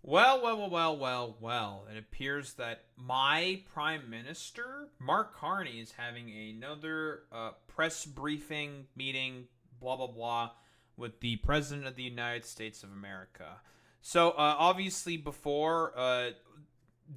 Well. It appears that my Prime Minister, Mark Carney, is having another press briefing meeting, blah, blah, blah, with the President of the United States of America. So, obviously, before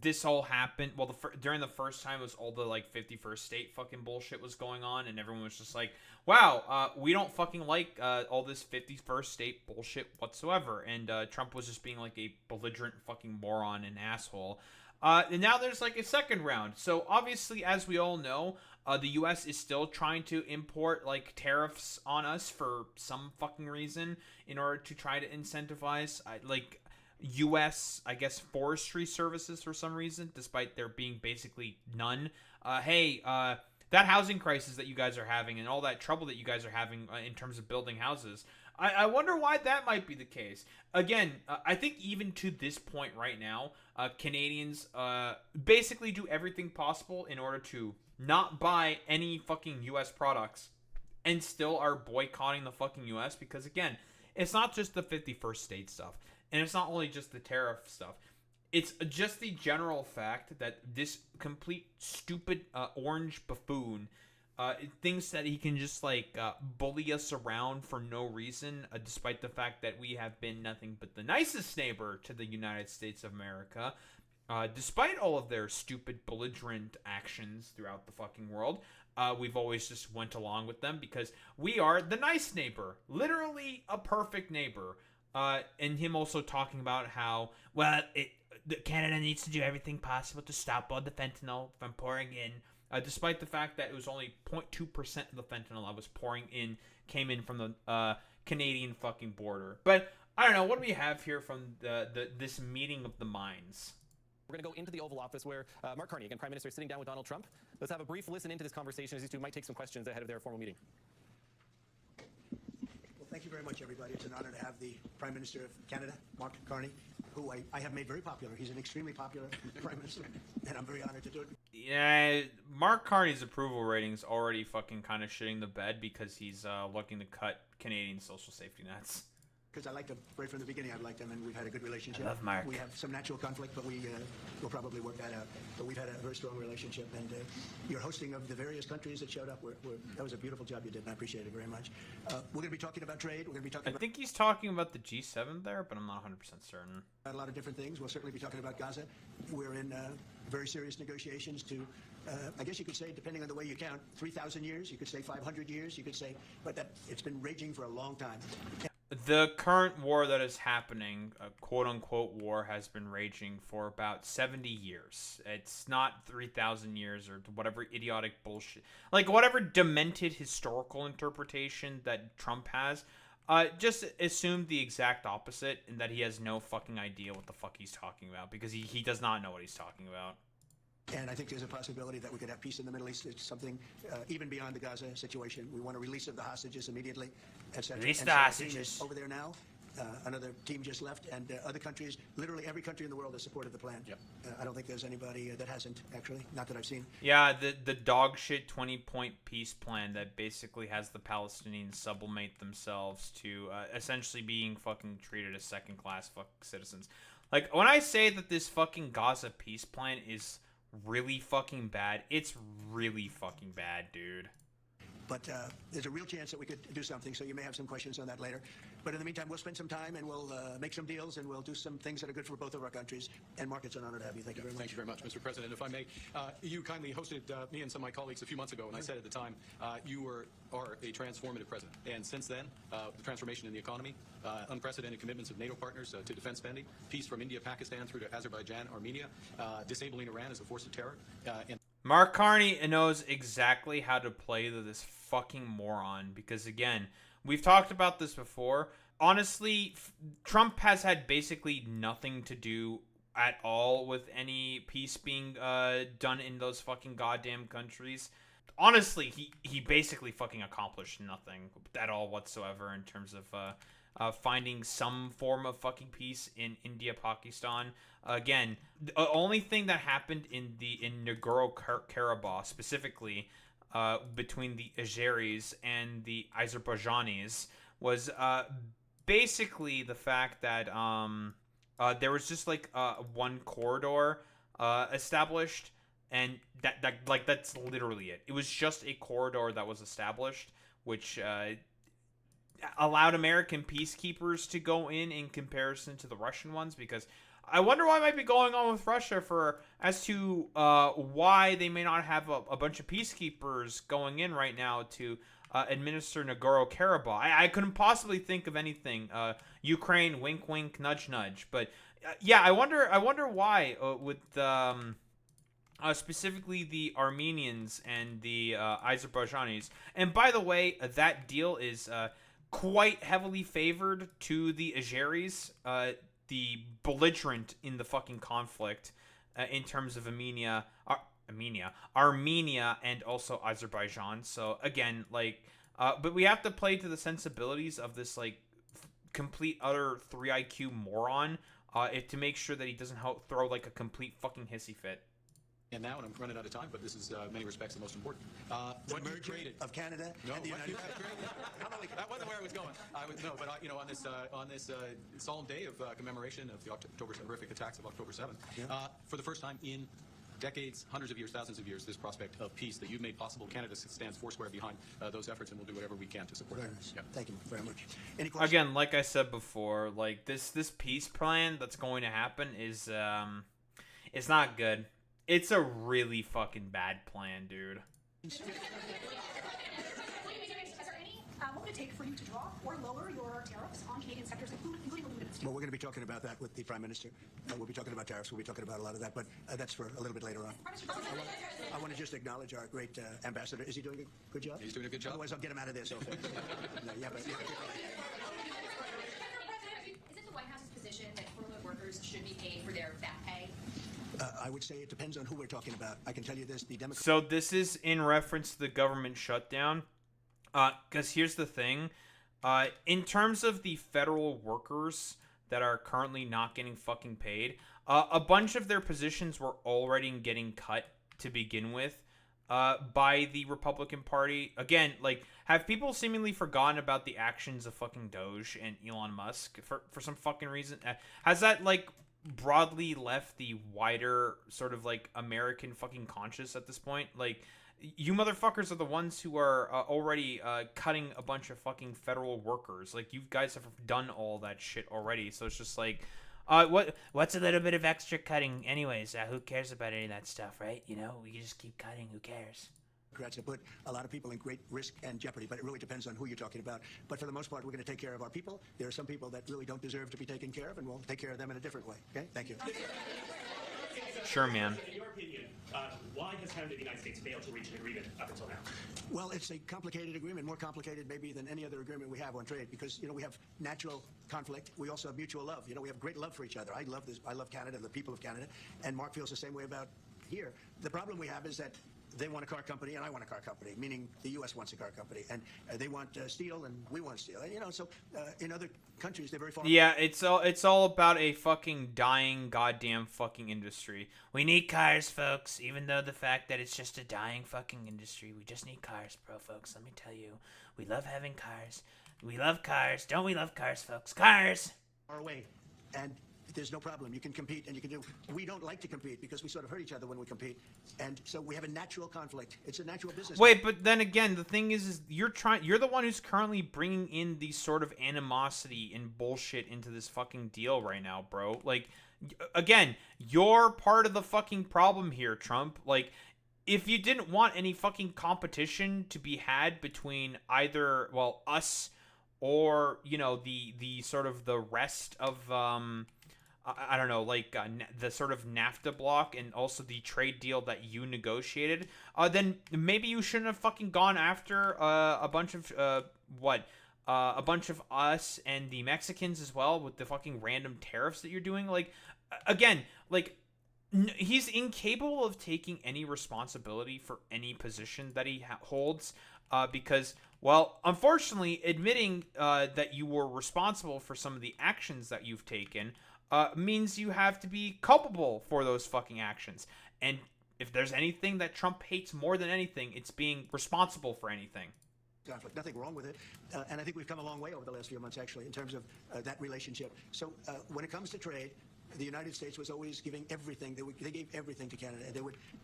this all happened, well, during the first time, it was all the, like, 51st state fucking bullshit was going on, and everyone was just like, wow, we don't fucking like all this 51st state bullshit whatsoever. And Trump was just being like a belligerent fucking moron and asshole. And now there's like a second round. So obviously, as we all know, the U.S. is still trying to import like tariffs on us for some fucking reason in order to try to incentivize like U.S. I guess forestry services for some reason, despite there being basically none. That housing crisis that you guys are having and all that trouble that you guys are having in terms of building houses. I wonder why that might be the case. Again, I think even to this point right now, Canadians basically do everything possible in order to not buy any fucking U.S. products and still are boycotting the fucking U.S. because, again, it's not just the 51st state stuff. And it's not only just the tariff stuff. It's just the general fact that this complete stupid orange buffoon thinks that he can just like bully us around for no reason, despite the fact that we have been nothing but the nicest neighbor to the United States of America. Despite all of their stupid belligerent actions throughout the fucking world, we've always just went along with them because we are the nice neighbor, literally a perfect neighbor. And him also talking about how Canada needs to do everything possible to stop all the fentanyl from pouring in, despite the fact that it was only 0.2% of the fentanyl that was pouring in came in from the Canadian fucking border. But I don't know, what do we have here from this meeting of the minds? We're going to go into the Oval Office where Mark Carney, again, Prime Minister, is sitting down with Donald Trump. Let's have a brief listen into this conversation as these two might take some questions ahead of their formal meeting. Thank you very much, everybody. It's an honor to have the Prime Minister of Canada, Mark Carney, who I have made very popular. He's an extremely popular Prime Minister, and I'm very honored to do it. Yeah, Mark Carney's approval rating's already fucking kind of shitting the bed because he's looking to cut Canadian social safety nets. Because I liked him right from the beginning. I've liked him, and we've had a good relationship. I love Mark. We have some natural conflict, but we'll probably work that out. But we've had a very strong relationship, and your hosting of the various countries that showed up, that was a beautiful job you did, and I appreciate it very much. We're going to be talking about trade. We're going to be talking I think he's talking about the G7 there, but I'm not 100% certain. About a lot of different things. We'll certainly be talking about Gaza. We're in very serious negotiations to, I guess you could say, depending on the way you count, 3,000 years. You could say 500 years. You could say, but it's been raging for a long time. The current war that is happening, a quote-unquote war, has been raging for about 70 years. It's not 3,000 years or whatever idiotic bullshit. Like, whatever demented historical interpretation that Trump has, just assume the exact opposite and that he has no fucking idea what the fuck he's talking about because he does not know what he's talking about. And I think there's a possibility that we could have peace in the Middle East. It's something even beyond the Gaza situation. We want a release of the hostages immediately, etc. Release the hostages. Over there now. Another team just left, and other countries, literally every country in the world has supported the plan. Yep. I don't think there's anybody that hasn't, actually, not that I've seen. Yeah, the dog shit 20-point peace plan that basically has the Palestinians sublimate themselves to essentially being fucking treated as second-class citizens. Like, when I say that this fucking Gaza peace plan is really fucking bad, it's really fucking bad, dude. But there's a real chance that we could do something, so you may have some questions on that later. But in the meantime, we'll spend some time and we'll make some deals and we'll do some things that are good for both of our countries. And Mark, it's an honor to have you. Thank you very much. Thank you very much, Mr. President. If I may, you kindly hosted me and some of my colleagues a few months ago, and I said at the time, you are a transformative president. And since then, the transformation in the economy, unprecedented commitments of NATO partners to defense spending, peace from India, Pakistan through to Azerbaijan, Armenia, disabling Iran as a force of terror, and Mark Carney knows exactly how to play to this fucking moron because, again, we've talked about this before. Honestly, Trump has had basically nothing to do at all with any peace being done in those fucking goddamn countries. Honestly, he basically fucking accomplished nothing at all whatsoever in terms of finding some form of fucking peace in India, Pakistan. Again, the only thing that happened in Nagorno-Karabakh specifically between the Azeris and the Azerbaijanis was basically the fact that there was just like one corridor established, and that's literally it. It was just a corridor that was established, which allowed American peacekeepers to go in comparison to the Russian ones, because I wonder what might be going on with Russia as to why they may not have a bunch of peacekeepers going in right now to administer Nagorno-Karabakh. I couldn't possibly think of anything. Ukraine, wink, wink, nudge, nudge. But yeah, I wonder why with specifically the Armenians and the Azerbaijanis. And by the way, that deal is quite heavily favored to the Azeris, the belligerent in the fucking conflict, in terms of Armenia, and also Azerbaijan. So again, like, but we have to play to the sensibilities of this like complete utter 3 IQ moron, to make sure that he doesn't throw like a complete fucking hissy fit. And now, and I'm running out of time, but this is, in many respects, the most important. The merger of Canada and the United States. That wasn't where I was going. On this solemn day of commemoration of the horrific attacks of October 7th, for the first time in decades, hundreds of years, thousands of years, this prospect of peace that you've made possible, Canada stands foursquare behind those efforts, and we'll do whatever we can to support them. Yeah. Thank you very much. Any questions? Again, like I said before, like this peace plan that's going to happen is it's not good. It's a really fucking bad plan, dude. What would it take for you to drop or lower your tariffs on Canadian sectors, including aluminum steel? Well, we're going to be talking about that with the Prime Minister. We'll be talking about tariffs. We'll be talking about a lot of that, but that's for a little bit later on. I want to just acknowledge our great ambassador. Is he doing a good job? He's doing a good job. Otherwise, I'll get him out of this. Also. No, yeah, but, Is it the White House's position that furloughed workers should be paid for their back pay? I would say it depends on who we're talking about. I can tell you this: the Democrats. So this is in reference to the government shutdown. Because here's the thing. In terms of the federal workers that are currently not getting fucking paid, a bunch of their positions were already getting cut to begin with by the Republican Party. Again, like, have people seemingly forgotten about the actions of fucking Doge and Elon Musk for some fucking reason? Has that, like, broadly left the wider sort of, like, American fucking conscious at this point? Like, you motherfuckers are the ones who are already cutting a bunch of fucking federal workers. Like, you guys have done all that shit already. So it's just like, what's a little bit of extra cutting anyways? Who cares about any of that stuff, right? You know, we just keep cutting. Who cares? Democrats have put a lot of people in great risk and jeopardy, but it really depends on who you're talking about. But for the most part, we're going to take care of our people. There are some people that really don't deserve to be taken care of, and we'll take care of them in a different way. Okay? Thank you. Sure, man. In your opinion, why has Canada and the United States failed to reach an agreement up until now? Well, it's a complicated agreement, more complicated maybe than any other agreement we have on trade, because, you know, we have natural conflict. We also have mutual love. You know, we have great love for each other. I love this. I love Canada, the people of Canada, and Mark feels the same way about here. The problem we have is that they want a car company and I want a car company, meaning the U.S. wants a car company, and they want steel and we want steel. And, you know, so in other countries, they're very far. Yeah, it's all about a fucking dying goddamn fucking industry. We need cars, folks, even though the fact that it's just a dying fucking industry. We just need cars, bro, folks. Let me tell you, we love having cars. We love cars. Don't we love cars, folks? Cars! Far away. And there's no problem. You can compete and you can do. We don't like to compete because we sort of hurt each other when we compete. And so we have a natural conflict. It's a natural business. Wait, but then again, the thing is you're the one who's currently bringing in these sort of animosity and bullshit into this fucking deal right now, bro. Like, again, you're part of the fucking problem here, Trump. Like, if you didn't want any fucking competition to be had between either, well, us or, you know, the sort of the rest of, I don't know, like the sort of NAFTA block and also the trade deal that you negotiated, then maybe you shouldn't have fucking gone after a bunch of a bunch of us and the Mexicans as well with the fucking random tariffs that you're doing. Like, again, like, he's incapable of taking any responsibility for any position that he holds, because, well, unfortunately, admitting that you were responsible for some of the actions that you've taken means you have to be culpable for those fucking actions. And if there's anything that Trump hates more than anything, it's being responsible for anything. conflict. Nothing wrong with it. And I think we've come a long way over the last few months, actually, in terms of that relationship. So when it comes to trade, the United States was always giving everything. They gave everything to Canada.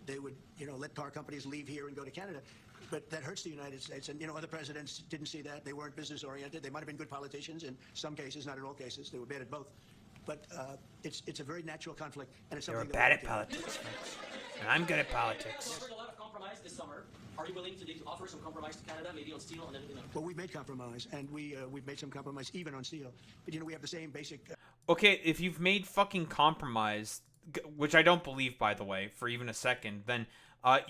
They would let car companies leave here and go to Canada. But that hurts the United States. And, other presidents didn't see that. They weren't business-oriented. They might have been good politicians in some cases, not in all cases. They were bad at both. But it's a very natural conflict. And it's They were something bad at politics, folks. And I'm good at politics. Offered a lot of compromise this summer. Are you willing to offer some compromise to Canada, maybe on steel and then? Well, we've made compromise, and we've made some compromise even on steel. But we have the same basic. Okay, if you've made fucking compromise, which I don't believe, by the way, for even a second, then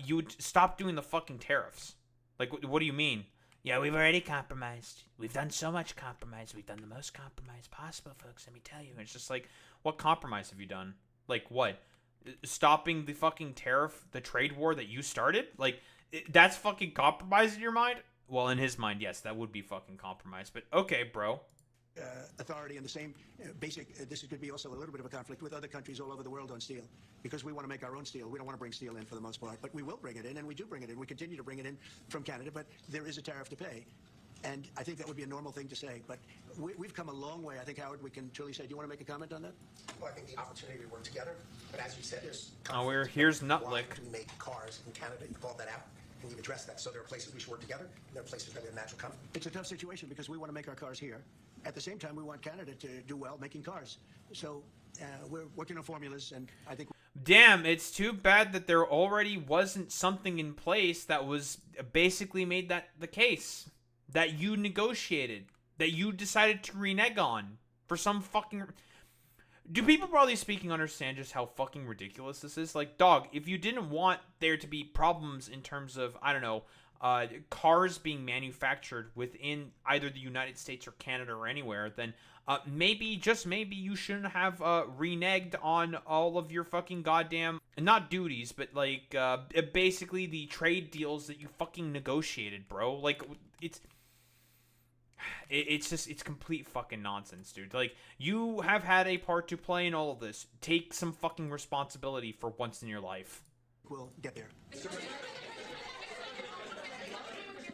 you would stop doing the fucking tariffs. Like, what do you mean? Yeah, we've already compromised. We've done so much compromise. We've done the most compromise possible, folks. Let me tell you. It's just like, what compromise have you done? Like, what? Stopping the fucking tariff, the trade war that you started? Like, that's fucking compromise in your mind? Well, in his mind, yes, that would be fucking compromise. But okay, bro. Authority and the same basic. This could be also a little bit of a conflict with other countries all over the world on steel, because we want to make our own steel. We don't want to bring steel in for the most part, but we will bring it in, and we do bring it in. We continue to bring it in from Canada, but there is a tariff to pay. And I think that would be a normal thing to say. But we've come a long way. I think, Howard, we can truly say. Do you want to make a comment on that? Well, I think the opportunity to work together. But as you said, there's here's Nutlick. Why do we make cars in Canada? You called that out, and you've addressed that. So there are places we should work together, and there are places that we have natural conflict. It's a tough situation because we want to make our cars here. At the same time, we want Canada to do well making cars. So we're working on formulas, and I think. Damn, it's too bad that there already wasn't something in place that was basically made that the case. That you negotiated. That you decided to renege on. For some fucking... Do people, broadly speaking, understand just how fucking ridiculous this is? Like, dog, if you didn't want there to be problems in terms of, I don't know, cars being manufactured within either the United States or Canada or anywhere, then maybe, just maybe, you shouldn't have reneged on all of your fucking goddamn, not duties, but like, basically the trade deals that you fucking negotiated, bro. Like, it's just, it's complete fucking nonsense, dude. Like, you have had a part to play in all of this. Take some fucking responsibility for once in your life. We'll get there.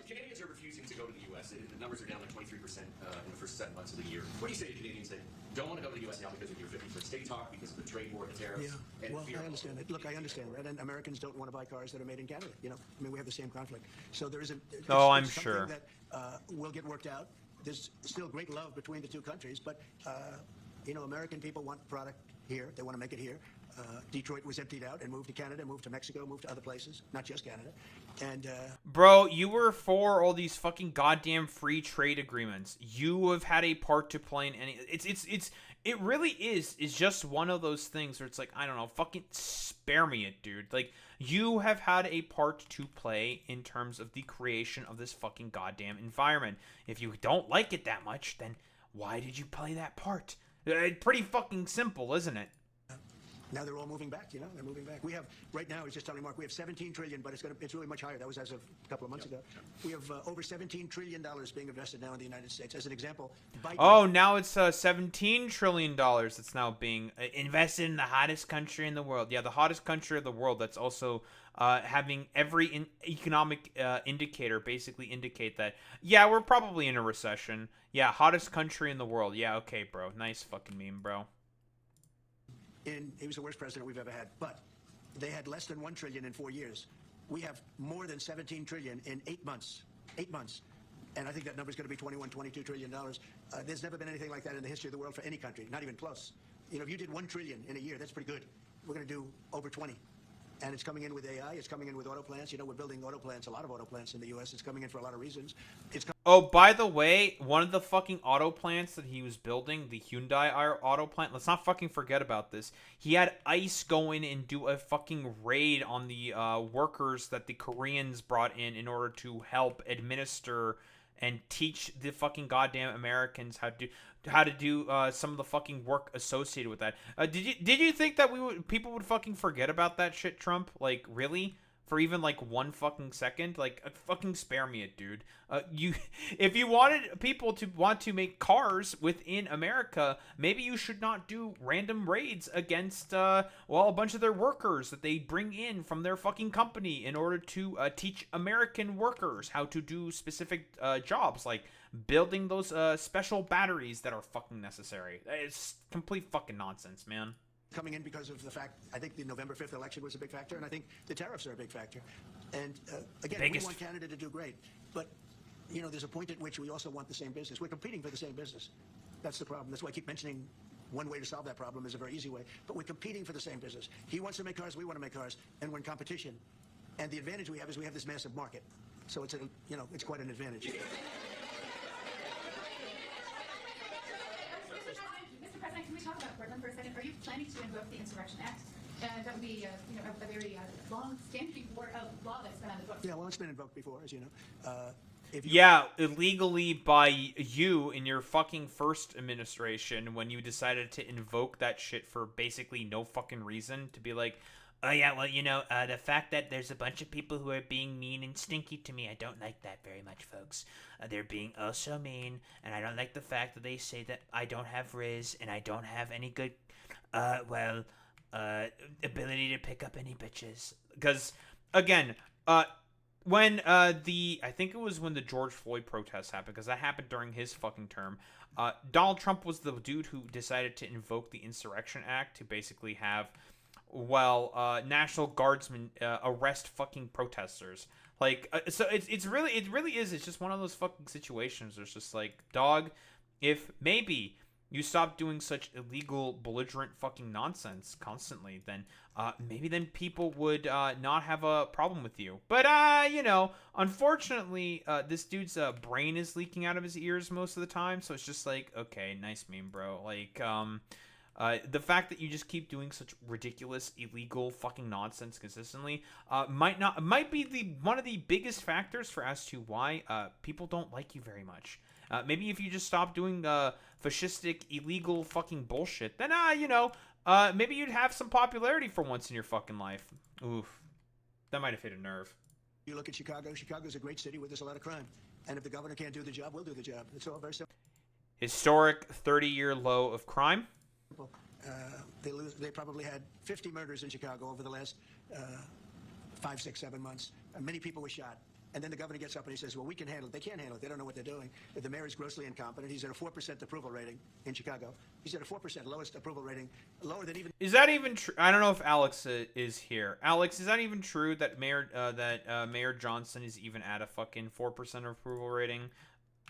Canadians are refusing to go to the U.S. The numbers are down like 23% in the first 7 months of the year. What do you say to Canadians that don't want to go to the U.S. now because of your 50% state talk, because of the trade war, the tariffs? Yeah, well, I understand it. Look, I understand that. And Americans don't want to buy cars that are made in Canada. I mean, we have the same conflict. So there isn't. Oh, I'm sure. That will get worked out. There's still great love between the two countries, but American people want product here. They want to make it here. Detroit was emptied out and moved to Canada, moved to Mexico, moved to other places, not just Canada. And bro, you were for all these fucking goddamn free trade agreements. You have had a part to play in any. It really is just one of those things where it's like, I don't know, fucking spare me it, dude. Like, you have had a part to play in terms of the creation of this fucking goddamn environment. If you don't like it that much, then why did you play that part? Pretty fucking simple, isn't it? Now they're all moving back, they're moving back. We have, right now, I was just telling Mark, we have $17 trillion, but it's really much higher. That was as of a couple of months ago. We have over $17 trillion being invested now in the United States. As an example, Biden... Oh, now it's $17 trillion that's now being invested in the hottest country in the world. Yeah, the hottest country of the world that's also having every economic indicator basically indicate that, yeah, we're probably in a recession. Yeah, hottest country in the world. Yeah, okay, bro. Nice fucking meme, bro. He was the worst president we've ever had, but they had less than $1 trillion in 4 years. We have more than $17 trillion in 8 months. 8 months. And I think that number is going to be $22 trillion. There's never been anything like that in the history of the world for any country, not even close. If you did $1 trillion in a year, that's pretty good. We're going to do over 20. And it's coming in with AI. It's coming in with auto plants. We're building auto plants, a lot of auto plants in the U.S. It's coming in for a lot of reasons. Oh, by the way, one of the fucking auto plants that he was building, the Hyundai auto plant, let's not fucking forget about this. He had ICE go in and do a fucking raid on the workers that the Koreans brought in order to help administer and teach the fucking goddamn Americans how to do some of the fucking work associated with that. Did you think that people would fucking forget about that shit, Trump? Like, really? for even like 1 second, like fucking spare me it, dude. If you wanted people to want to make cars within America, maybe you should not do random raids against a bunch of their workers that they bring in from their fucking company in order to teach American workers how to do specific jobs, like building those special batteries that are fucking necessary. It's complete fucking nonsense, man. Coming in because of the fact, I think the November 5th election was a big factor, and I think the tariffs are a big factor. And again, we want Canada to do great, but there's a point at which we also want the same business. We're competing for the same business. That's the problem. That's why I keep mentioning one way to solve that problem is a very easy way. But we're competing for the same business. He wants to make cars, we want to make cars, and we're in competition. And the advantage we have is we have this massive market. So it's it's quite an advantage. Mr. President, can we talk about Portland for a second? Are you planning to invoke the Insurrection Act? That would be, a very long-standing law that's been on the books. Yeah, well, it's been invoked before, as you know. Illegally by you in your fucking first administration when you decided to invoke that shit for basically no fucking reason, to be like, oh yeah, well, the fact that there's a bunch of people who are being mean and stinky to me, I don't like that very much, folks. They're being oh so mean, and I don't like the fact that they say that I don't have riz and I don't have any good, ability to pick up any bitches. Because, again, when I think it was when the George Floyd protests happened, because that happened during his fucking term, Donald Trump was the dude who decided to invoke the Insurrection Act to basically have, National Guardsmen arrest fucking protesters. Like, so it really is. It's just one of those fucking situations. There's just like, dog, if maybe you stop doing such illegal, belligerent fucking nonsense constantly, then maybe then people would not have a problem with you. But, unfortunately, this dude's brain is leaking out of his ears most of the time. So it's just like, okay, nice meme, bro. Like, the fact that you just keep doing such ridiculous, illegal fucking nonsense consistently might be one of the biggest factors for as to why people don't like you very much. Maybe if you just stop doing fascistic, illegal fucking bullshit, then maybe you'd have some popularity for once in your fucking life. Oof, that might have hit a nerve. You look at Chicago. Chicago's a great city where there's a lot of crime, and if the governor can't do the job, we'll do the job. It's all very simple. Historic 30-year low of crime. They probably had 50 murders in Chicago over the last 5, 6, 7 months. Many people were shot. And then the governor gets up and he says, well, we can handle it. They can't handle it. They don't know what they're doing. The mayor is grossly incompetent. He's at a 4% approval rating in Chicago. He's at a 4%, lowest approval rating, lower than even... Is that even true? I don't know if Alex is here. Alex, is that even true that Mayor Johnson is even at a fucking 4% approval rating?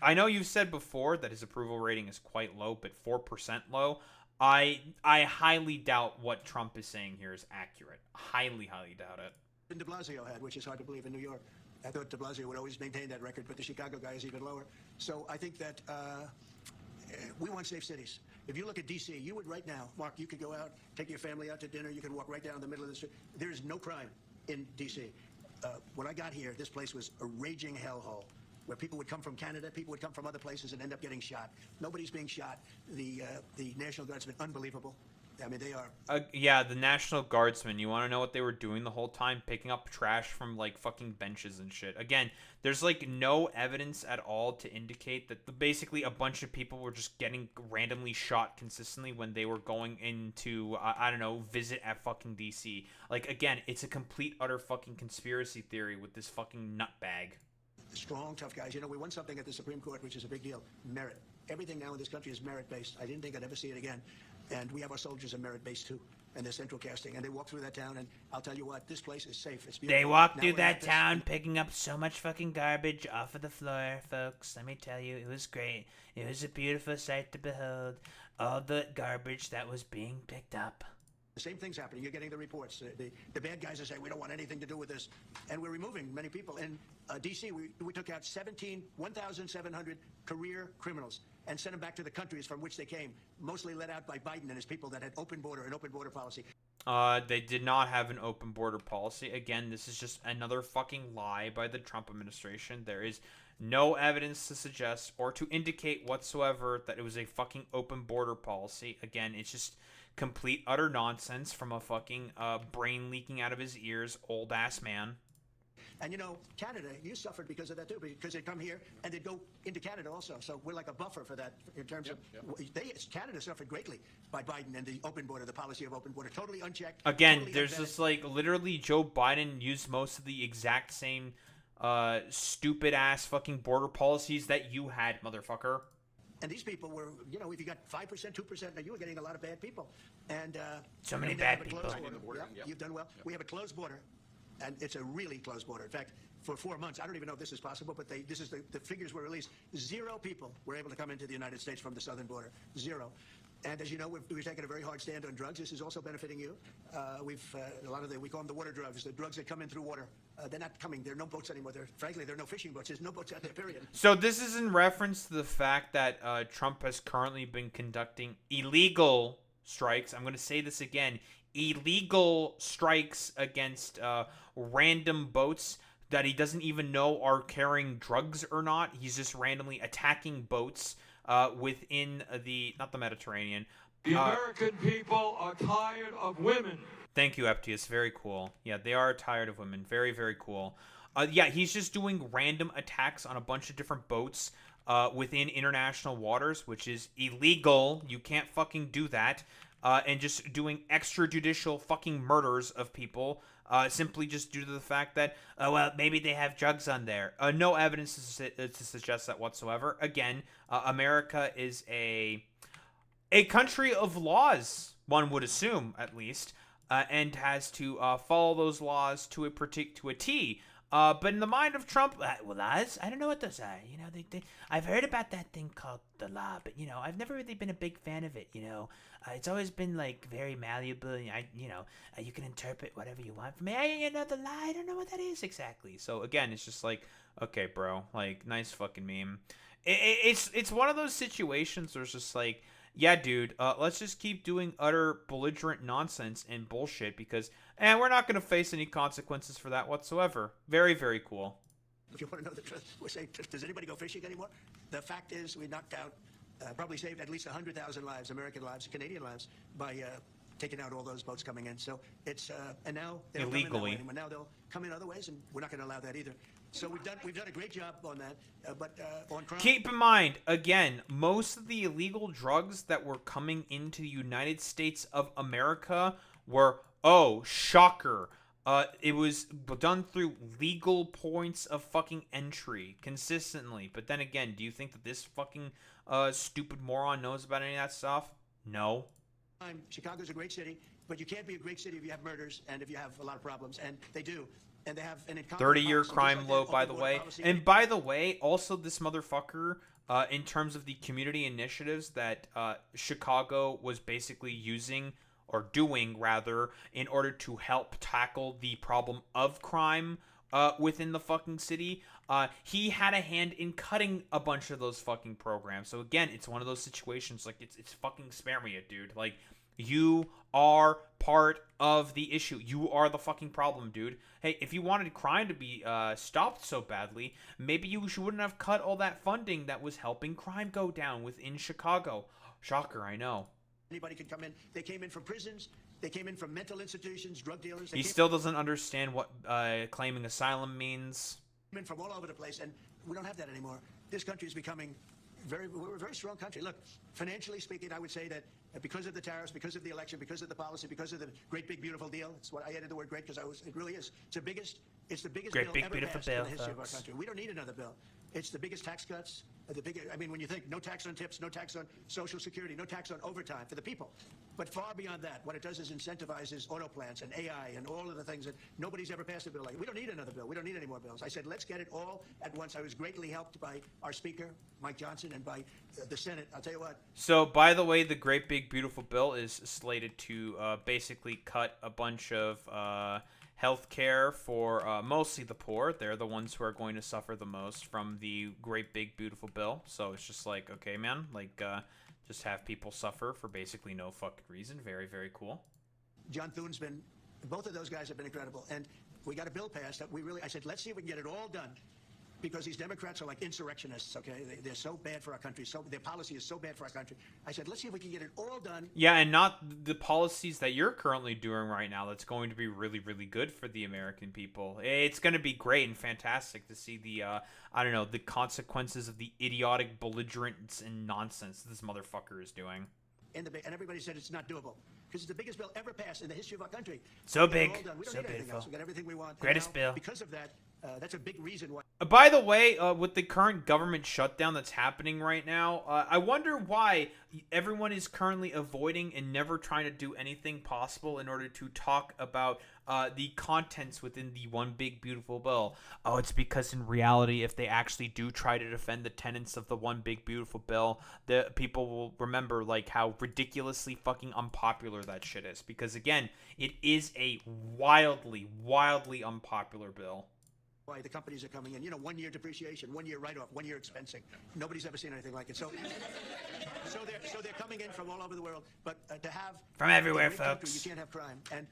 I know you've said before that his approval rating is quite low, but 4% low. I highly doubt what Trump is saying here is accurate. Highly doubt it. De Blasio had, which is hard to believe in New York. I thought de Blasio would always maintain that record, but the Chicago guy is even lower. So I think that we want safe cities. If you look at D.C., you would right now, Mark, you could go out, take your family out to dinner, you can walk right down the middle of the street. There is no crime in D.C. When I got here, this place was a raging hellhole, where people would come from Canada, people would come from other places and end up getting shot. Nobody's being shot. The National Guardsmen, unbelievable. I mean, they are... yeah, the National Guardsmen, you want to know what they were doing the whole time? Picking up trash from, like, fucking benches and shit. Again, there's, like, no evidence at all to indicate that basically a bunch of people were just getting randomly shot consistently when they were going into, I don't know, visit at fucking D.C. Like, again, it's a complete, utter fucking conspiracy theory with this fucking nutbag. Strong, tough guys. You know, we won something at the Supreme Court, which is a big deal. Merit. Everything now in this country is merit-based. I didn't think I'd ever see it again. And we have our soldiers are merit-based, too. And they're central casting. And they walk through that town, and I'll tell you what, this place is safe. It's beautiful. They walk through that town picking up so much fucking garbage off of the floor, folks. Let me tell you, it was great. It was a beautiful sight to behold. All the garbage that was being picked up. The same thing's happening. You're getting the reports. The bad guys are saying, we don't want anything to do with this. And we're removing many people. In D.C., we took out 1,700 career criminals and sent them back to the countries from which they came, mostly led out by Biden and his people that had an open border policy. They did not have an open border policy. Again, this is just another fucking lie by the Trump administration. There is no evidence to suggest or to indicate whatsoever that it was a fucking open border policy. Again, it's just complete, utter nonsense from a fucking brain leaking out of his ears, old-ass man. And you know, Canada, you suffered because of that too, because they'd come here and they'd go into Canada also. So we're like a buffer for that in terms of Canada suffered greatly by Biden and the open border, the policy of open border, totally unchecked. Again, totally there's unvetted. just like literally Joe Biden used most of the exact same stupid ass fucking border policies that you had, motherfucker. And these people were, you know, if you got 5%, 2%, now you were getting a lot of bad people. And So many and bad have a people. closed Right in the border, Yeah, yeah. You've done well. We have a closed border, and it's a really closed border. In fact, for 4 months, I don't even know if this is possible, but this is the figures were released. 0 people were able to come into the United States from the southern border. 0. And as you know, we've taken a very hard stand on drugs. This is also benefiting you. A lot of we call them the water drugs, the drugs that come in through water. They're not coming. There are no boats anymore. Frankly, there are no fishing boats. There's no boats out there, period. So this is in reference to the fact that Trump has currently been conducting illegal strikes. I'm going to say this again. Illegal strikes against random boats that he doesn't even know are carrying drugs or not. He's just randomly attacking boats within not the Mediterranean. The American people are tired of women. Thank you, Eptius. Very cool. Yeah, they are tired of women. Very, very cool. Yeah, he's just doing random attacks on a bunch of different boats within international waters, which is illegal. You can't fucking do that. And just doing extrajudicial fucking murders of people simply just due to the fact that, well, maybe they have drugs on there. No evidence to suggest that whatsoever. Again, America is a country of laws, one would assume, at least, and has to follow those laws to a T. But in the mind of Trump, well, I don't know what those are. You know, I've heard about that thing called the law, but you know, I've never really been a big fan of it. You know, it's always been like very malleable. And you can interpret whatever you want from it. You know, the law, I don't know what that is exactly. So again, it's just like, okay, bro, like nice fucking meme. It's one of those situations where it's just like, yeah, dude, let's just keep doing utter belligerent nonsense and bullshit because, we're not going to face any consequences for that whatsoever. Very, very cool. If you want to know the truth, we're saying, does anybody go fishing anymore? The fact is, we knocked out, probably saved at least 100,000 lives, American lives, Canadian lives, by taking out all those boats coming in. So it's, and now they don't come in that way anymore. Now they'll come in other ways, and we're not going to allow that either. So we've done a great job on that, but on crime. Keep in mind, again, most of the illegal drugs that were coming into the United States of America were, oh, shocker, it was done through legal points of fucking entry consistently. But then again, do you think that this fucking stupid moron knows about any of that stuff? No. Chicago's a great city, but you can't be a great city if you have murders and if you have a lot of problems, and they do. And they have an 30-year crime low, by the way. And by the way, also this motherfucker, in terms of the community initiatives that Chicago was basically using, or doing rather, in order to help tackle the problem of crime within the fucking city, he had a hand in cutting a bunch of those fucking programs. So again, it's one of those situations, like, it's fucking spare me it, dude. Like, you are part of the issue. You are the fucking problem, dude. Hey, if you wanted crime to be stopped so badly, maybe you wouldn't have cut all that funding that was helping crime go down within Chicago. Shocker, I know. Anybody can come in. They came in from prisons. They came in from mental institutions, drug dealers. He still doesn't understand what claiming asylum means. Came in from all over the place, and we don't have that anymore. This country is becoming we're a very strong country. Look, financially speaking, I would say that because of the tariffs, because of the election, because of the policy, because of the great big beautiful deal. It's what I added the word great because it really is. It's the biggest great bill big ever beautiful passed bill, in the history of our folks. country. We don't need another bill. It's the biggest tax cuts. I mean, when you think no tax on tips, no tax on Social Security, no tax on overtime for the people. But far beyond that, what it does is incentivizes auto plants and AI and all of the things that nobody's ever passed a bill like. We don't need another bill. We don't need any more bills. I said, let's get it all at once. I was greatly helped by our Speaker, Mike Johnson, and by the Senate. I'll tell you what. So, by the way, the great big beautiful bill is slated to basically cut a bunch of health care for mostly the poor. They're the ones who are going to suffer the most from the great big beautiful bill. So it's just like, okay, man, like just have people suffer for basically no fucking reason. Very, very cool. John Thune's both of those guys have been incredible. And we got a bill passed that I said, let's see if we can get it all done because these Democrats are like insurrectionists, okay? They're so bad for our country. So their policy is so bad for our country. I said, let's see if we can get it all done. Yeah, and not the policies that you're currently doing right now. That's going to be really, really good for the American people. It's going to be great and fantastic to see the, the consequences of the idiotic belligerence and nonsense this motherfucker is doing. And everybody said it's not doable because it's the biggest bill ever passed in the history of our country. So We got it big, all done. We don't so need anything beautiful. else. We got everything we want. And Greatest now, bill. Because of that, that's a big reason why. By the way, with the current government shutdown that's happening right now, I wonder why everyone is currently avoiding and never trying to do anything possible in order to talk about the contents within the one big beautiful bill. Oh, it's because in reality, if they actually do try to defend the tenets of the one big beautiful bill, the people will remember like how ridiculously fucking unpopular that shit is. Because again, it is a wildly, wildly unpopular bill. Why the companies are coming in, 1 year depreciation, 1 year write-off, 1 year expensing. Nobody's ever seen anything like it. So they're coming in from all over the world. But to have From everywhere, a great country, folks. you can't have crime. And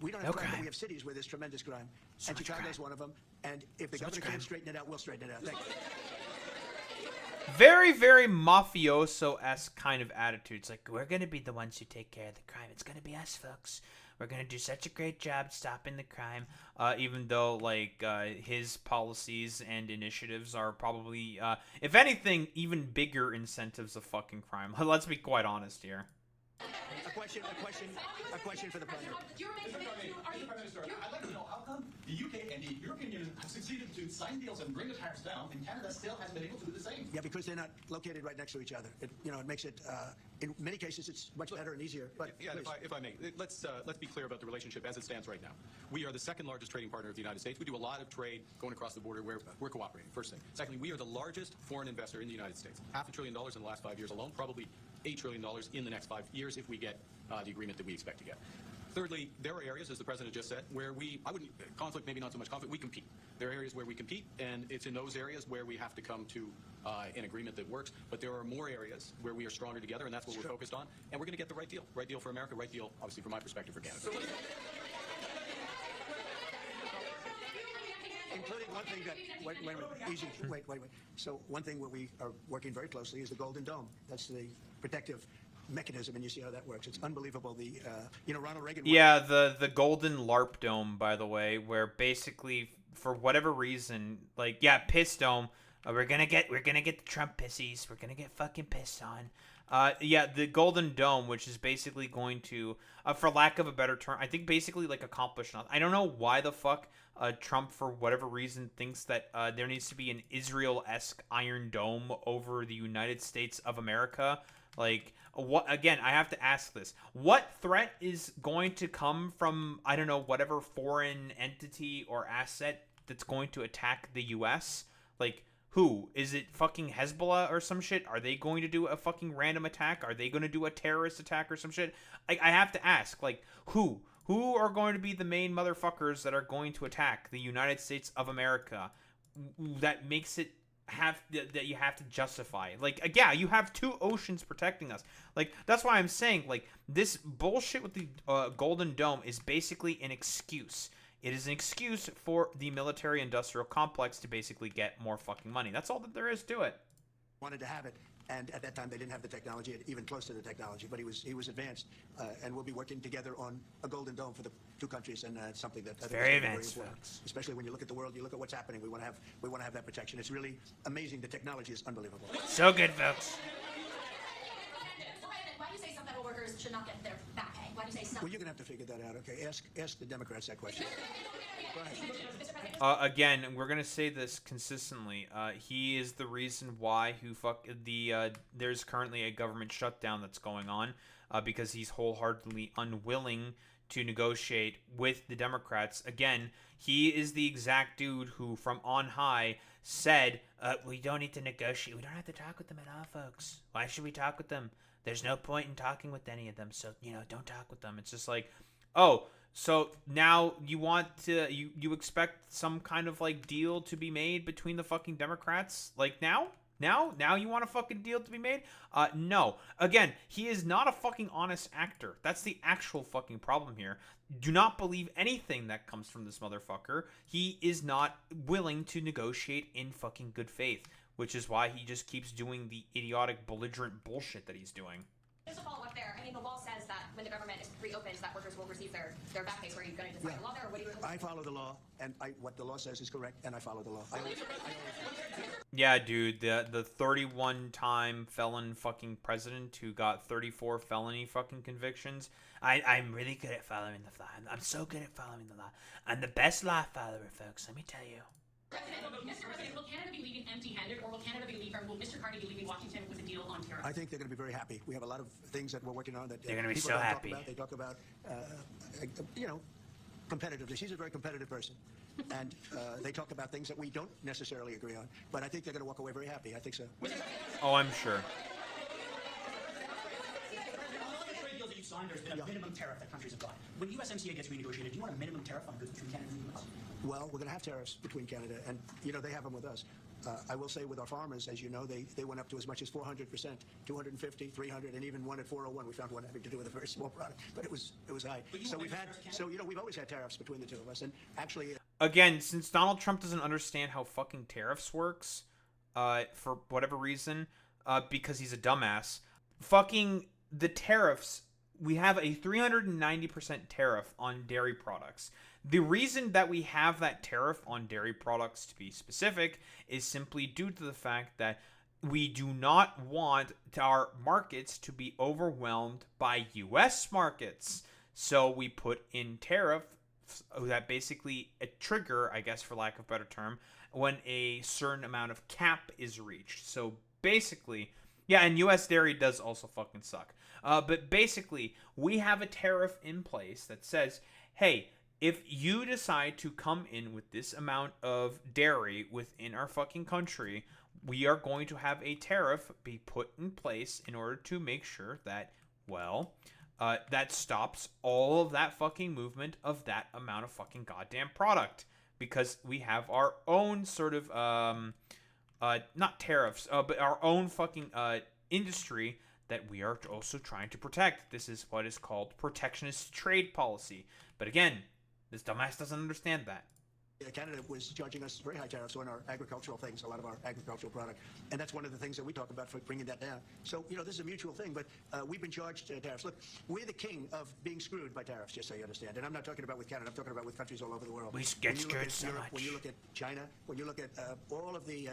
we don't have crime, but we have cities where there's tremendous crime. So and much Chicago's crime. one of them. And if the government can't straighten it out, we'll straighten it out. Thank you. Very, very mafioso-esque kind of attitude. It's like, we're going to be the ones who take care of the crime. It's going to be us, folks. We're going to do such a great job stopping the crime. Even though, his policies and initiatives are probably, if anything, even bigger incentives of fucking crime. Let's be quite honest here. A question for the president. Prime Minister, I'd like to know how come the UK and the European Union have succeeded to sign deals and bring the tariffs down, and Canada still hasn't been able to do the same? Yeah, because they're not located right next to each other. It makes it, in many cases, it's much better and easier. But Yeah, please. if I may, let's be clear about the relationship as it stands right now. We are the second largest trading partner of the United States. We do a lot of trade going across the border where we're cooperating, first thing. Secondly, we are the largest foreign investor in the United States. $500 billion in the last 5 years alone, probably $8 trillion in the next 5 years if we get the agreement that we expect to get. Thirdly, there are areas, as the president just said, where conflict, maybe not so much conflict, we compete. There are areas where we compete, and it's in those areas where we have to come to an agreement that works. But there are more areas where we are stronger together, and that's what we're focused on. And we're going to get the right deal. Right deal for America, right deal, obviously, from my perspective, for Canada. Including one thing that, wait. So one thing where we are working very closely is the Golden Dome. That's the protective mechanism, and you see how that works. It's unbelievable. Ronald Reagan. Yeah, the Golden LARP Dome, by the way, where basically, for whatever reason, piss dome, we're gonna get the Trump pissies. We're gonna get fucking pissed on. The Golden Dome, which is basically going to, for lack of a better term, I think basically accomplish nothing. I don't know why the fuck Trump, for whatever reason, thinks that there needs to be an Israel-esque Iron Dome over the United States of America. What again? I have to ask this: what threat is going to come from whatever foreign entity or asset that's going to attack the U.S.? Who? Is it fucking Hezbollah or some shit? Are they going to do a fucking random attack? Are they going to do a terrorist attack or some shit? I have to ask, who? Who are going to be the main motherfuckers that are going to attack the United States of America? That makes it that you have to justify. You have two oceans protecting us. That's why I'm saying, this bullshit with the Golden Dome is basically an excuse. It is an excuse for the military-industrial complex to basically get more fucking money. That's all that there is to it. Wanted to have it, and at that time they didn't have the technology, even close to the technology, but he was advanced, and we'll be working together on a Golden Dome for the two countries, and something that I think very is advanced, important. folks. Especially when you look at the world, you look at what's happening. We want to have that protection. It's really amazing. The technology is unbelievable. So good, folks. Why do you say some federal workers should not get their back pay? Why do you say some? Well, you're gonna have to figure that out. Okay, ask the Democrats that question. Go ahead. Again, we're gonna say this consistently. He is the reason why there's currently a government shutdown that's going on, because he's wholeheartedly unwilling to negotiate with the Democrats. Again, he is the exact dude who, from on high, said, "We don't need to negotiate. We don't have to talk with them at all, folks. Why should we talk with them? There's no point in talking with any of them. So don't talk with them." It's just so now you want to you expect some kind of deal to be made between the fucking Democrats now? Now you want a fucking deal to be made? No. Again, he is not a fucking honest actor. That's the actual fucking problem here. Do not believe anything that comes from this motherfucker. He is not willing to negotiate in fucking good faith, which is why he just keeps doing the idiotic, belligerent bullshit that he's doing. Just to follow up there, I mean, the law says that when the government reopens, that workers will receive their back pay. So are you going to defy the law there, or what do you? I follow the law, and what the law says is correct, and I follow the law. Yeah, dude, the 31-time felon fucking president who got 34 felony fucking convictions. I'm really good at following the law. I'm so good at following the law. I'm the best law follower, folks. Let me tell you. Mr. President, will Canada be leaving empty-handed, or will Mr. Carney be leaving Washington with a deal on tariffs? I think they're going to be very happy. We have a lot of things that we're working on that They're gonna be people so don't happy. Talk about. They talk about, competitively. She's a very competitive person, and they talk about things that we don't necessarily agree on. But I think they're going to walk away very happy. I think so. Oh, I'm sure. Deals that you signed, there's been a minimum tariff that countries apply. When USMCA gets renegotiated, do you want a minimum tariff on goods between Canada and the U.S.? Well, we're going to have tariffs between Canada and, they have them with us. I will say with our farmers, as you know, they went up to as much as 400%, 250, 300, and even one at 401. We found one having to do with a very small product, but it was high. So we've always had tariffs between the two of us, and actually. Again, since Donald Trump doesn't understand how fucking tariffs works, for whatever reason, because he's a dumbass, fucking the tariffs. We have a 390% tariff on dairy products. The reason that we have that tariff on dairy products, to be specific, is simply due to the fact that we do not want our markets to be overwhelmed by U.S. markets. So we put in tariffs that basically trigger, I guess for lack of a better term, when a certain amount of cap is reached. So basically, yeah, and U.S. dairy does also fucking suck. But basically, we have a tariff in place that says, hey, if you decide to come in with this amount of dairy within our fucking country, we are going to have a tariff be put in place in order to make sure that, that stops all of that fucking movement of that amount of fucking goddamn product. Because we have our own sort of, not tariffs, but our own fucking industry that we are also trying to protect. This is what is called protectionist trade policy. But again, this dumbass doesn't understand that. Canada was charging us very high tariffs on our agricultural things, a lot of our agricultural product. And that's one of the things that we talk about for bringing that down. So, this is a mutual thing, but we've been charged tariffs. Look, we're the king of being screwed by tariffs, just so you understand. And I'm not talking about with Canada, I'm talking about with countries all over the world. We get screwed so Europe, much. when you look at China, when you look at all of the...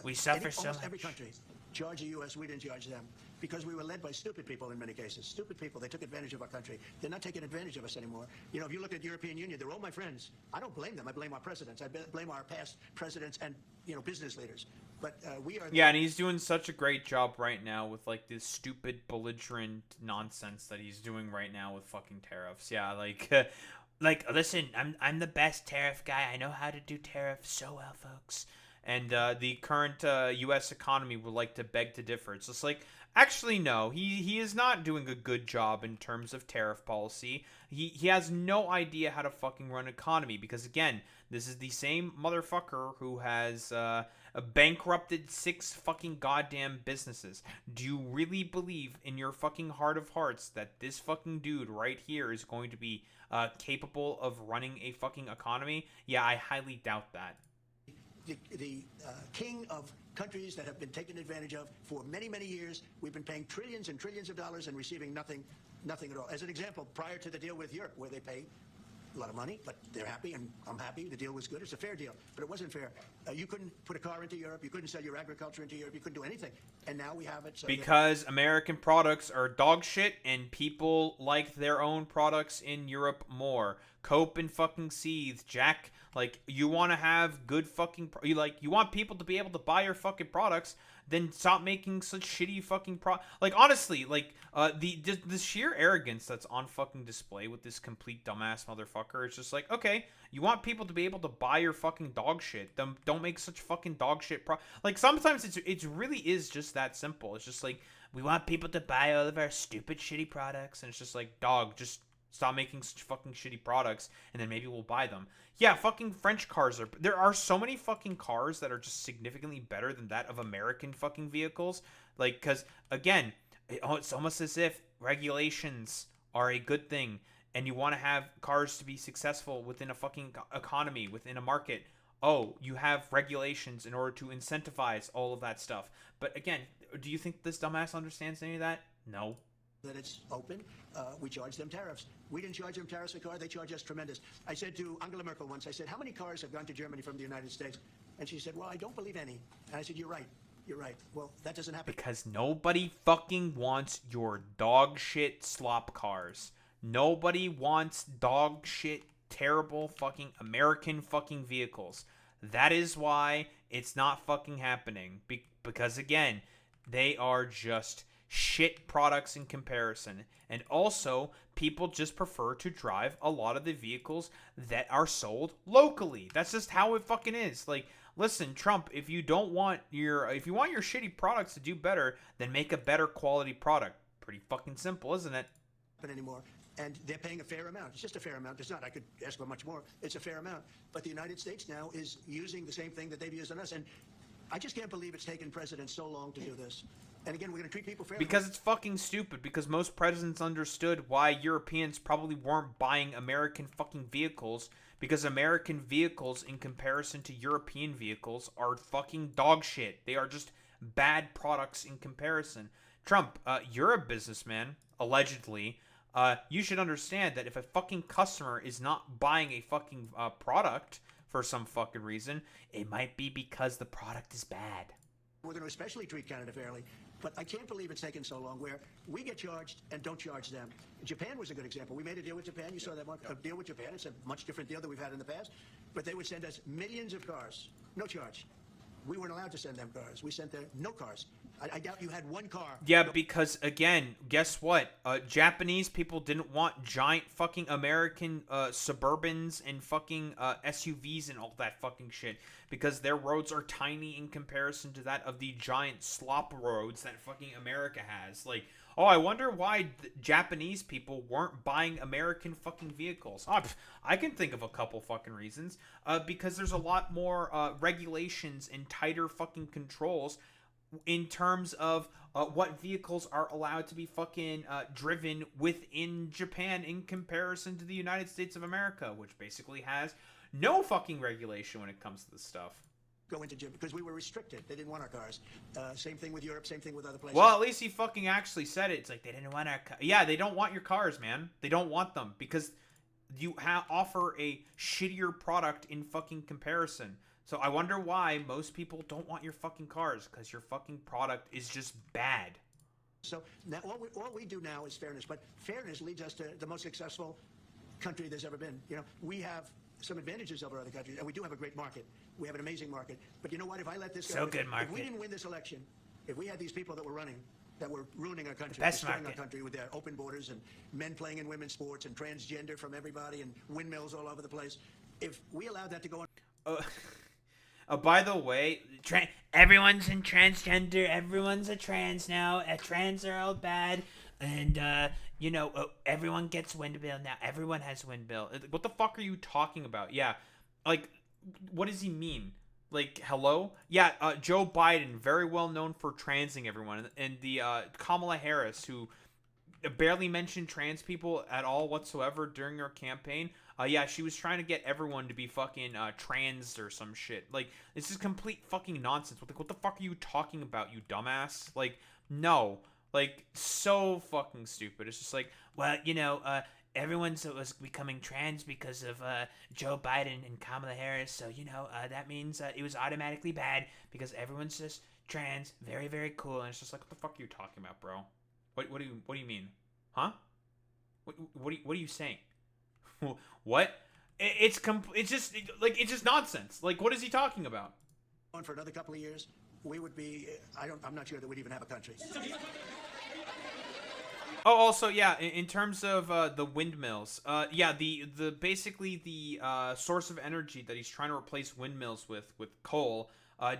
we suffer so almost much. Every country charge the U.S., we didn't charge them. Because we were led by stupid people in many cases. Stupid people. They took advantage of our country. They're not taking advantage of us anymore. If you look at the European Union, they're all my friends. I don't blame them. I blame our presidents. I blame our past presidents and, business leaders. But we are... Yeah, and he's doing such a great job right now with, this stupid, belligerent nonsense that he's doing right now with fucking tariffs. Yeah, listen, I'm the best tariff guy. I know how to do tariffs so well, folks. And the current U.S. economy would like to beg to differ. It's just actually, no. He is not doing a good job in terms of tariff policy. He has no idea how to fucking run an economy because, again, this is the same motherfucker who has bankrupted 6 fucking goddamn businesses. Do you really believe in your fucking heart of hearts that this fucking dude right here is going to be capable of running a fucking economy? Yeah, I highly doubt that. The king of countries that have been taken advantage of for many, many years. We've been paying trillions and trillions of dollars and receiving nothing at all. As an example, prior to the deal with Europe, where they pay a lot of money, but they're happy, and I'm happy. The deal was good. It's a fair deal, but it wasn't fair. You couldn't put a car into Europe. You couldn't sell your agriculture into Europe. You couldn't do anything. And now we have it. So because American products are dog shit, and people like their own products in Europe more. Cope and fucking seethe, Jack. You want to have good fucking... you want people to be able to buy your fucking products, then stop making such shitty fucking honestly, the sheer arrogance that's on fucking display with this complete dumbass motherfucker is just okay, you want people to be able to buy your fucking dog shit, then don't make such fucking dog shit sometimes it really is just that simple. It's just we want people to buy all of our stupid shitty products, and it's just dog, just Stop making such fucking shitty products, and then maybe we'll buy them. Yeah, fucking French cars are... There are so many fucking cars that are just significantly better than that of American fucking vehicles. Like, because, again, it's almost as if regulations are a good thing, and you want to have cars to be successful within a fucking economy, within a market. Oh, you have regulations in order to incentivize all of that stuff. But again, do you think this dumbass understands any of that? No. That it's open, we charge them tariffs. We didn't charge them tariffs a car, they charge us tremendous. I said to Angela Merkel once, I said, how many cars have gone to Germany from the United States? And she said, well, I don't believe any. And I said, you're right. Well, that doesn't happen. Because nobody fucking wants your dog shit slop cars. Nobody wants dog shit, terrible fucking American fucking vehicles. That is why it's not fucking happening. Because again, they are just shit products in comparison. And also, people just prefer to drive a lot of the vehicles that are sold locally. That's just how it fucking is. Like, listen, Trump, if you want your shitty products to do better, then make a better quality product. Pretty fucking simple, isn't it? Anymore. And they're paying a fair amount. It's just a fair amount. It's not. I could ask for much more. It's a fair amount. But the United States now is using the same thing that they've used on us. And I just can't believe it's taken presidents so long to do this. And again, we're going to treat people fairly. Because it's fucking stupid. Because most presidents understood why Europeans probably weren't buying American fucking vehicles. Because American vehicles, in comparison to European vehicles, are fucking dog shit. They are just bad products in comparison. Trump, you're a businessman, allegedly. You should understand that if a fucking customer is not buying a fucking product for some fucking reason, it might be because the product is bad. We're going to especially treat Canada fairly. But I can't believe it's taken so long where we get charged and don't charge them. Japan was a good example. We made a deal with Japan. You saw that one. A deal with Japan. It's a much different deal than we've had in the past. But they would send us millions of cars. No charge. We weren't allowed to send them cars. We sent them no cars. I doubt you had one car. Yeah, because, again, guess what? Japanese people didn't want giant fucking American Suburbans and fucking SUVs and all that fucking shit. Because their roads are tiny in comparison to that of the giant slop roads that fucking America has. Like, oh, I wonder why Japanese people weren't buying American fucking vehicles. Oh, I can think of a couple fucking reasons. Because there's a lot more regulations and tighter fucking controls in terms of what vehicles are allowed to be fucking driven within Japan in comparison to the United States of America, which basically has no fucking regulation when it comes to this stuff. Go into Japan because we were restricted. They didn't want our cars. Same thing with Europe. Same thing with other places. Well, at least he fucking actually said it. It's like they didn't want our yeah, they don't want your cars, man. They don't want them because you offer a shittier product in fucking comparison. So I wonder why most people don't want your fucking cars, because your fucking product is just bad. So now all we do now is fairness, but fairness leads us to the most successful country there's ever been. You know, we have some advantages over other countries, and we do have a great market. We have an amazing market. But you know what? If I let this go, if we didn't win this election, if we had these people that were running, that were ruining our country, destroying our country with their open borders and men playing in women's sports and transgender from everybody and windmills all over the place, if we allowed that to go on... By the way, everyone's in transgender. Everyone's a trans now. Trans are all bad. And, everyone gets windmill now. Everyone has windmill. What the fuck are you talking about? Yeah. Like, what does he mean? Like, hello? Yeah, Joe Biden, very well known for transing everyone. And the Kamala Harris, who barely mentioned trans people at all whatsoever during her campaign. Yeah, she was trying to get everyone to be fucking trans or some shit. Like, this is complete fucking nonsense. What the fuck are you talking about, you dumbass? Like, no. Like, so fucking stupid. It's just like, well, everyone's was becoming trans because of Joe Biden and Kamala Harris. So, that means it was automatically bad because everyone's just trans. Very, very cool. And it's just like, what the fuck are you talking about, bro? What do you mean? Huh? What are you saying? What? It's just nonsense. Like, what is he talking about? For another couple of years, we would be. I'm not sure that we'd even have a country. Oh, also, yeah. In terms of the windmills, yeah, the basically the source of energy that he's trying to replace windmills with coal,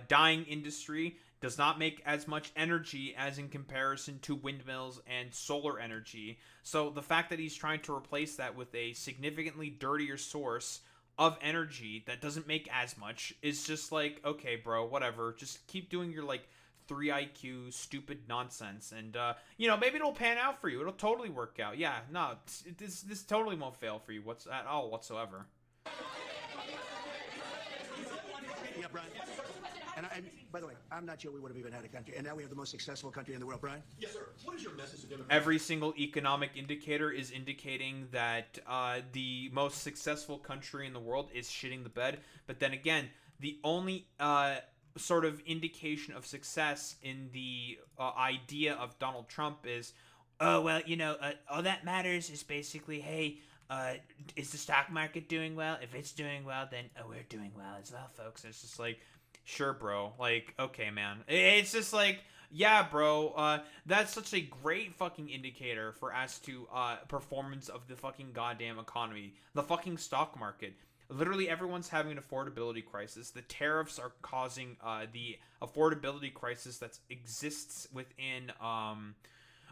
dying industry. does not make as much energy as in comparison to windmills and solar energy. So the fact that he's trying to replace that with a significantly dirtier source of energy that doesn't make as much is just like, okay, bro, whatever. Just keep doing your like 3 IQ stupid nonsense, and maybe it'll pan out for you. It'll totally work out. Yeah, no, this totally won't fail for you at all whatsoever. Yeah, Brian. And by the way, I'm not sure we would have even had a country. And now we have the most successful country in the world. Brian? Yes, sir. What is your message to Democrats? Every single economic indicator is indicating that the most successful country in the world is shitting the bed. But then again, the only sort of indication of success in the idea of Donald Trump is, all that matters is basically, hey, is the stock market doing well? If it's doing well, then we're doing well as well, folks. It's just like, sure, bro. Like, okay, man. It's just like, yeah, bro. That's such a great fucking indicator for as to performance of the fucking goddamn economy. The fucking stock market. Literally everyone's having an affordability crisis. The tariffs are causing the affordability crisis that exists within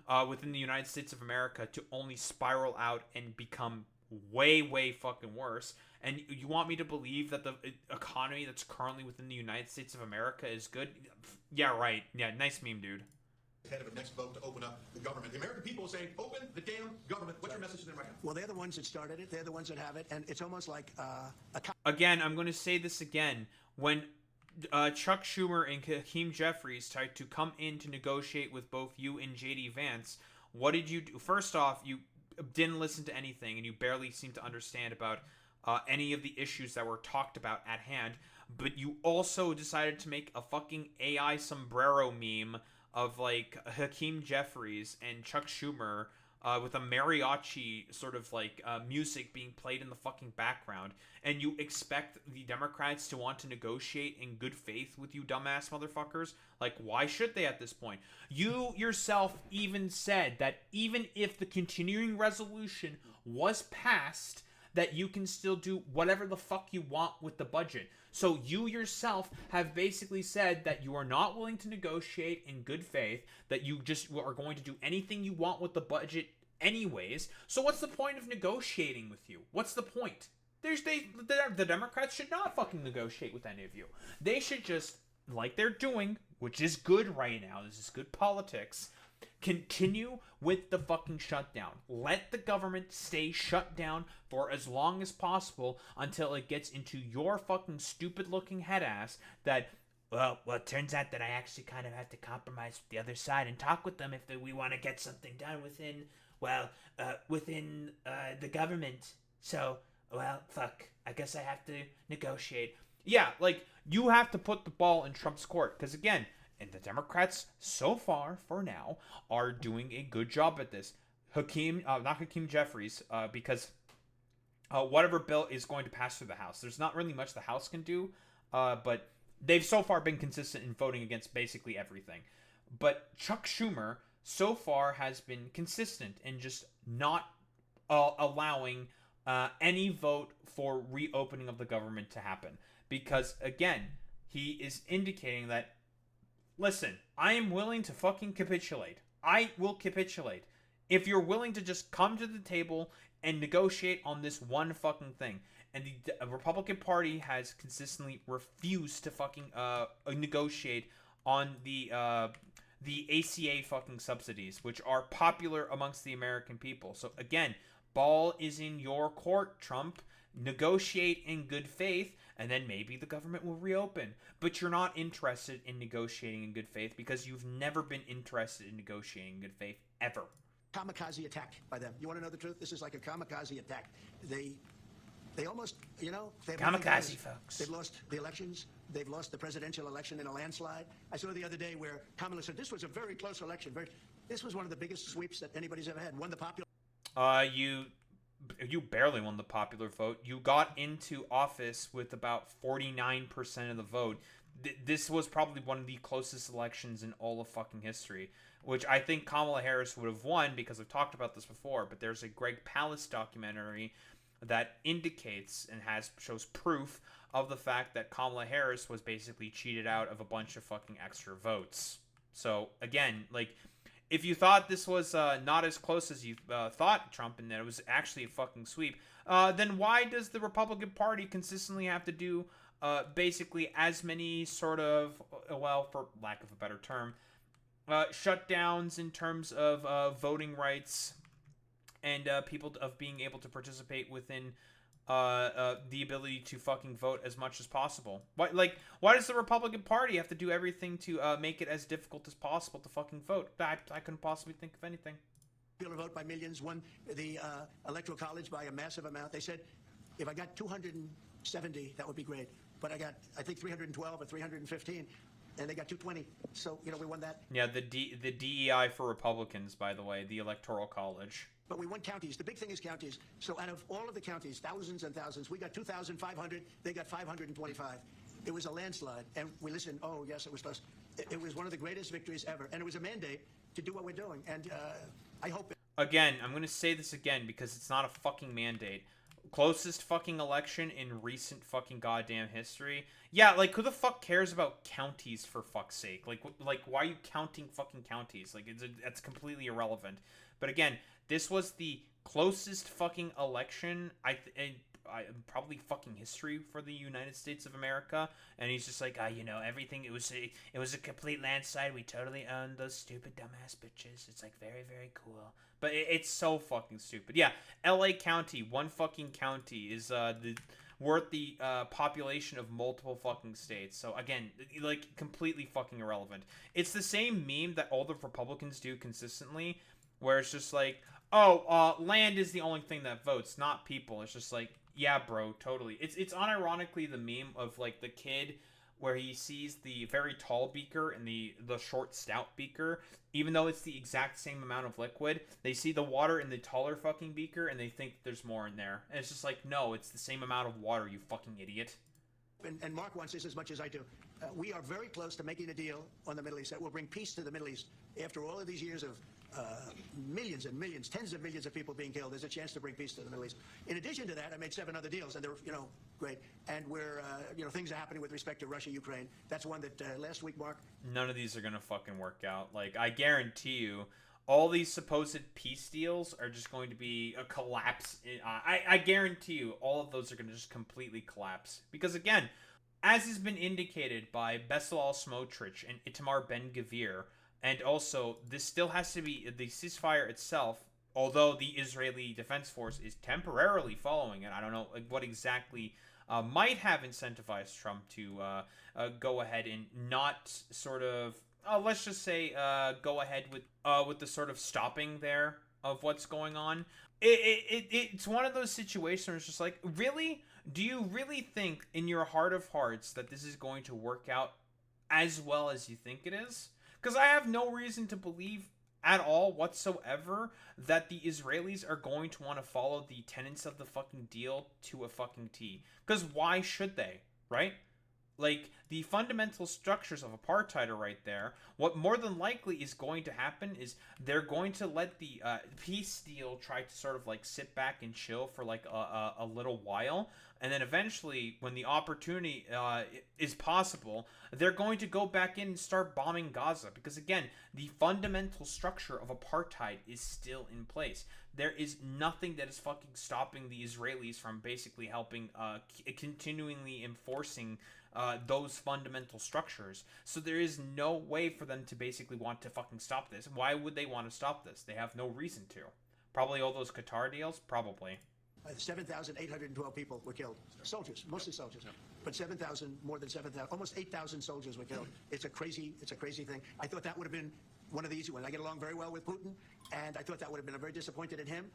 the United States of America to only spiral out and become way, way fucking worse. And you want me to believe that the economy that's currently within the United States of America is good? Yeah, right. Yeah, nice meme, dude. Ahead of a next vote to open up the government. The American people are saying, open the damn government. What's your message to them right now? Well, they're the ones that started it. They're the ones that have it. And it's almost like Again, I'm going to say this again. When Chuck Schumer and Hakeem Jeffries tried to come in to negotiate with both you and J.D. Vance, what did you do? First off, you didn't listen to anything, and you barely seemed to understand about any of the issues that were talked about at hand. But you also decided to make a fucking AI sombrero meme of like Hakeem Jeffries and Chuck Schumer with a mariachi sort of like music being played in the fucking background, and you expect the Democrats to want to negotiate in good faith with you dumbass motherfuckers? Like, why should they at this point? You yourself even said that even if the continuing resolution was passed, that you can still do whatever the fuck you want with the budget. So you yourself have basically said that you are not willing to negotiate in good faith, that you just are going to do anything you want with the budget anyways. So what's the point of negotiating with you? What's the point? The Democrats should not fucking negotiate with any of you. They should just, like they're doing, which is good right now, this is good politics, continue with the fucking shutdown. Let the government stay shut down for as long as possible until it gets into your fucking stupid looking head ass that, well, it turns out that I actually kind of have to compromise with the other side and talk with them if we want to get something done within the government. So, well, fuck, I guess I have to negotiate. Yeah, like, you have to put the ball in Trump's court, because again, and the Democrats, so far, for now, are doing a good job at this. Not Hakeem Jeffries, because whatever bill is going to pass through the House, there's not really much the House can do, but they've so far been consistent in voting against basically everything. But Chuck Schumer, so far, has been consistent in just not allowing any vote for reopening of the government to happen. Because, again, he is indicating that, listen, I am willing to fucking capitulate. I will capitulate. If you're willing to just come to the table and negotiate on this one fucking thing. And the Republican Party has consistently refused to fucking negotiate on the ACA fucking subsidies, which are popular amongst the American people. So again, ball is in your court, Trump. Negotiate in good faith, and then maybe the government will reopen. But you're not interested in negotiating in good faith because you've never been interested in negotiating in good faith, ever. Kamikaze attack by them. You want to know the truth? This is like a kamikaze attack. They almost, they've kamikaze, folks. They've lost the elections. They've lost the presidential election in a landslide. I saw the other day where Kamala said this was a very close election. This was one of the biggest sweeps that anybody's ever had. Won the popular. You barely won the popular vote. You got into office with about 49% of the vote. This was probably one of the closest elections in all of fucking history, which I think Kamala Harris would have won because I've talked about this before, but there's a Greg Palast documentary that indicates and shows proof of the fact that Kamala Harris was basically cheated out of a bunch of fucking extra votes. So again, like, if you thought this was not as close as you thought, Trump, and that it was actually a fucking sweep, then why does the Republican Party consistently have to do basically as many sort of, well, for lack of a better term, shutdowns in terms of voting rights and people of being able to participate within the ability to fucking vote as much as possible? Why does the Republican Party have to do everything to make it as difficult as possible to fucking vote? I couldn't possibly think of anything. Popular vote by millions, won the Electoral College by a massive amount. They said, if I got 270, that would be great. But I got, I think, 312 or 315, and they got 220. So, you know, we won that. Yeah, the DEI for Republicans, by the way, the Electoral College. But we won counties. The big thing is counties. So out of all of the counties, thousands and thousands, we got 2,500. They got 525. It was a landslide. And we listened, oh, yes, it was close. It was one of the greatest victories ever. And it was a mandate to do what we're doing. And I hope... Again, I'm going to say this again because it's not a fucking mandate. Closest fucking election in recent fucking goddamn history. Yeah, like, who the fuck cares about counties, for fuck's sake? Like why are you counting fucking counties? Like, it's completely irrelevant. But again, this was the closest fucking election I probably fucking history for the United States of America. And he's just like, you know, everything, it was a complete landslide. We totally owned those stupid dumbass bitches. It's like very, very cool. But it's so fucking stupid. Yeah, LA County, one fucking county, is worth the population of multiple fucking states. So again, like, completely fucking irrelevant. It's the same meme that all the Republicans do consistently, where it's just like, oh, land is the only thing that votes, not people. It's just like, yeah, bro, totally. It's unironically the meme of, like, the kid where he sees the very tall beaker and the short stout beaker, even though it's the exact same amount of liquid. They see the water in the taller fucking beaker and they think there's more in there. And it's just like, no, it's the same amount of water, you fucking idiot. And Mark wants this as much as I do. We are very close to making a deal on the Middle East that will bring peace to the Middle East. After all of these years of millions and millions, tens of millions of people being killed, there's a chance to bring peace to the Middle East. In addition to that, I made 7 other deals, and they're, you know, great. And we're, you know, things are happening with respect to Russia, Ukraine. That's one that last week, Mark. None of these are gonna fucking work out. Like, I guarantee you, all these supposed peace deals are just going to be a collapse. I guarantee you, all of those are gonna just completely collapse. Because again, as has been indicated by Bezalel Smotrich and Itamar Ben-Gvir, and also, this still has to be, the ceasefire itself, although the Israeli Defense Force is temporarily following it. I don't know what exactly might have incentivized Trump to go ahead and not sort of, let's just say, go ahead with the sort of stopping there of what's going on. It's one of those situations where it's just like, really? Do you really think in your heart of hearts that this is going to work out as well as you think it is? Because I have no reason to believe at all whatsoever that the Israelis are going to want to follow the tenets of the fucking deal to a fucking T. Because why should they, right? Like, the fundamental structures of apartheid are right there. What more than likely is going to happen is they're going to let the peace deal try to sort of, like, sit back and chill for, like, a little while. And then eventually, when the opportunity is possible, they're going to go back in and start bombing Gaza. Because again, the fundamental structure of apartheid is still in place. There is nothing that is fucking stopping the Israelis from basically helping, continually enforcing those fundamental structures. So there is no way for them to basically want to fucking stop this. Why would they want to stop this? They have no reason to. Probably all those Qatar deals? Probably. 7,812 people were killed. Soldiers, mostly soldiers. But 7,000, more than 7,000, almost 8,000 soldiers were killed. It's a crazy thing. I thought that would have been one of the easy ones. I get along very well with Putin, and I thought that would have been, I'm very disappointed in him,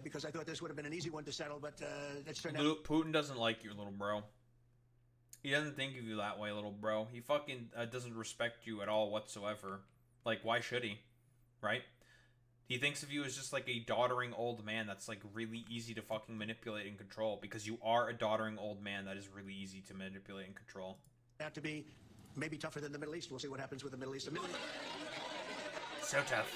because I thought this would have been an easy one to settle, but it's turned out. Putin doesn't like you, little bro. He doesn't think of you that way, little bro. He fucking doesn't respect you at all whatsoever. Like, why should he? Right? He thinks of you as just like a doddering old man that's like really easy to fucking manipulate and control, because you are a doddering old man that is really easy to manipulate and control. Have to be maybe tougher than the Middle East. We'll see what happens with the Middle East. So tough.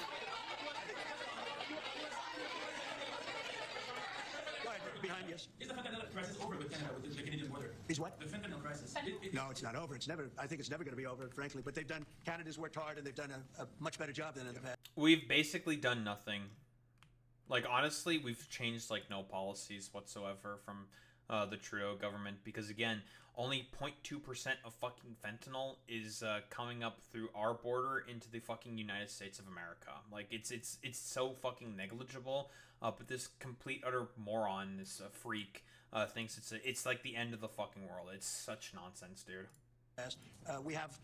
Behind yes. Is the fentanyl crisis over with Canada, with the Canadian border? Is what? The fentanyl crisis. No, it's not over. It's never. I think it's never going to be over, frankly. But Canada's worked hard, and they've done a much better job than in the past. We've basically done nothing. Like, honestly, we've changed, like, no policies whatsoever from the Trudeau government. Because, again, only 0.2% of fucking fentanyl is coming up through our border into the fucking United States of America. Like, it's so fucking negligible. But this complete utter moron, this freak, thinks it's like the end of the fucking world. It's such nonsense, dude. We have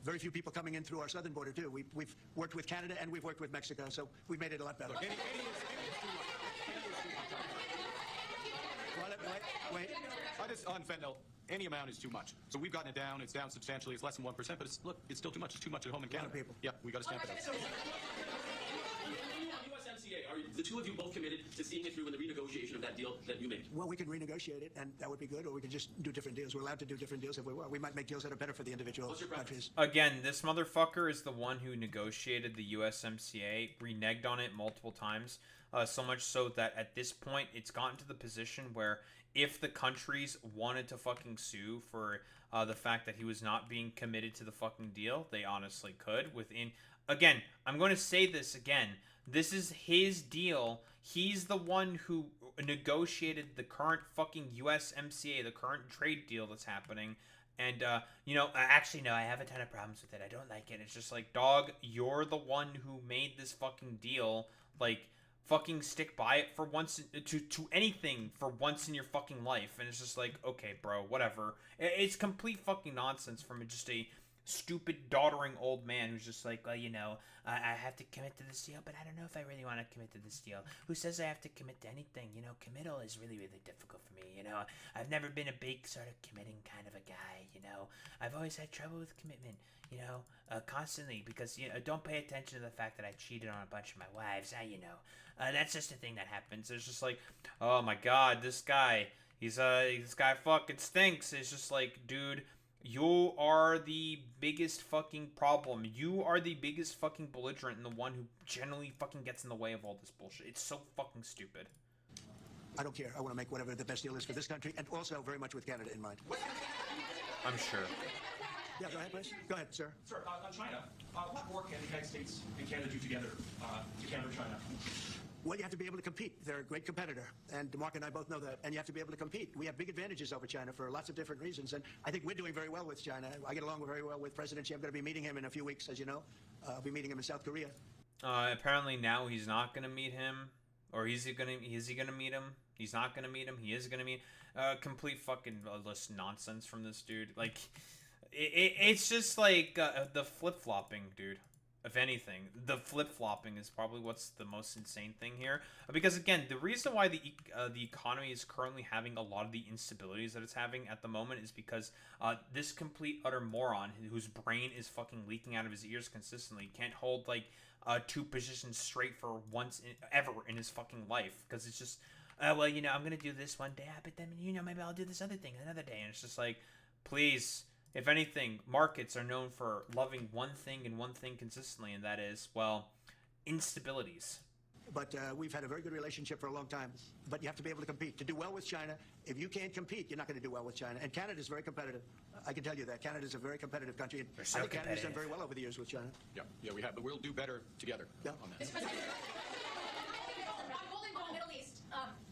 very few people coming in through our southern border, too. We've worked with Canada and we've worked with Mexico, so we've made it a lot better. Any is too much. Wait. On fentanyl, any amount is too much. So we've gotten it down. It's down substantially. It's less than 1%, but it's still too much. It's too much at home in Canada. People. Yeah, we got to stamp it out. USMCA, are the two of you both committed to seeing it through in the renegotiation of that deal that you made? Well, we can renegotiate it, and that would be good, or we can just do different deals. We're allowed to do different deals if we want. We might make deals that are better for the individual countries. Again, this motherfucker is the one who negotiated the USMCA, reneged on it multiple times, so much so that at this point it's gotten to the position where if the countries wanted to fucking sue for the fact that he was not being committed to the fucking deal, they honestly could within... Again, I'm going to say this again. This is his deal. He's the one who negotiated the current fucking USMCA, the current trade deal that's happening. And, actually, no, I have a ton of problems with it. I don't like it. It's just like, dog, you're the one who made this fucking deal. Like, fucking stick by it for once, to anything for once in your fucking life. And it's just like, okay, bro, whatever. It's complete fucking nonsense from just a stupid, doddering old man who's just like, well, I have to commit to this deal, but I don't know if I really want to commit to this deal. Who says I have to commit to anything? Committal is really, really difficult for me, I've never been a big sort of committing kind of a guy, I've always had trouble with commitment, constantly, because, don't pay attention to the fact that I cheated on a bunch of my wives. That's just a thing that happens. It's just like, oh my god, this guy fucking stinks. It's just like, dude, you are the biggest fucking problem. You are the biggest fucking belligerent and the one who generally fucking gets in the way of all this bullshit. It's so fucking stupid. I don't care. I want to make whatever the best deal is for this country, and also very much with Canada in mind. I'm sure. Yeah, go ahead, please. Go ahead, sir. Sir, on China, what more can the United States and Canada do together to counter China? Well, you have to be able to compete. They're a great competitor, and Mark and I both know that. And you have to be able to compete. We have big advantages over China for lots of different reasons, and I think we're doing very well with China. I get along very well with President Xi. I'm going to be meeting him in a few weeks, as you know. I'll be meeting him in South Korea. Apparently now he's not going to meet him, or is he going to meet him? He's not going to meet him. He is going to meet. Complete fucking nonsense from this dude. Like, it's just like the flip-flopping, dude. If anything, the flip-flopping is probably what's the most insane thing here. Because, again, the reason why the economy is currently having a lot of the instabilities that it's having at the moment is because this complete utter moron whose brain is fucking leaking out of his ears consistently can't hold, like, two positions straight for once ever in his fucking life. Because it's just, I'm going to do this one day, but then, maybe I'll do this other thing another day. And it's just like, please... If anything, markets are known for loving one thing and one thing consistently, and that is, well, instabilities. But we've had a very good relationship for a long time. But you have to be able to compete. To do well with China, if you can't compete, you're not going to do well with China. And Canada's very competitive. I can tell you that. Canada's a very competitive country. And so I think Canada's done very well over the years with China. Yeah, we have. But we'll do better together on that. On Middle East,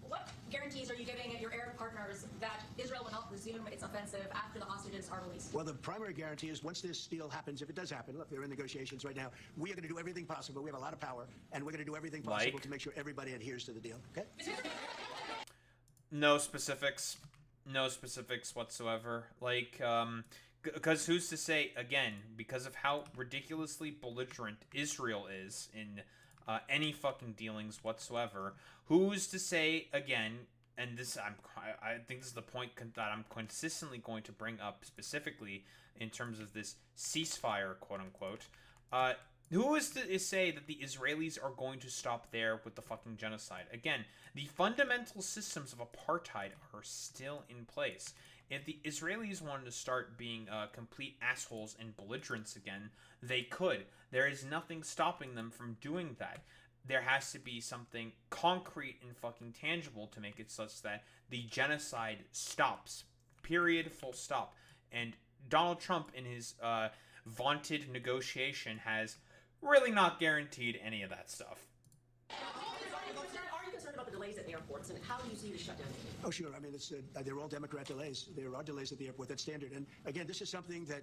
what guarantees are you giving your Arab partners that Israel will not resume its offensive after the hostages are released? Well, the primary guarantee is once this deal happens, if it does happen, look, they're in negotiations right now, we are going to do everything possible. We have a lot of power, and we're going to do everything possible to make sure everybody adheres to the deal, okay? No specifics. No specifics whatsoever. Like, because who's to say, again, because of how ridiculously belligerent Israel is in any fucking dealings whatsoever, who's to say, again, and this I think this is the point that I'm consistently going to bring up specifically in terms of this ceasefire, quote unquote. Who is to say that the Israelis are going to stop there with the fucking genocide? Again, the fundamental systems of apartheid are still in place. If the Israelis wanted to start being complete assholes and belligerents again, they could. There is nothing stopping them from doing that. there has to be something concrete and fucking tangible to make it such that the genocide stops. Period. Full stop. And Donald Trump, in his vaunted negotiation, has really not guaranteed any of that stuff. Are you concerned about the delays at airports, and how do you see the shutdown? Oh, sure. I mean, they're all Democrat delays. There are delays at the airport. That's standard. And again, this is something that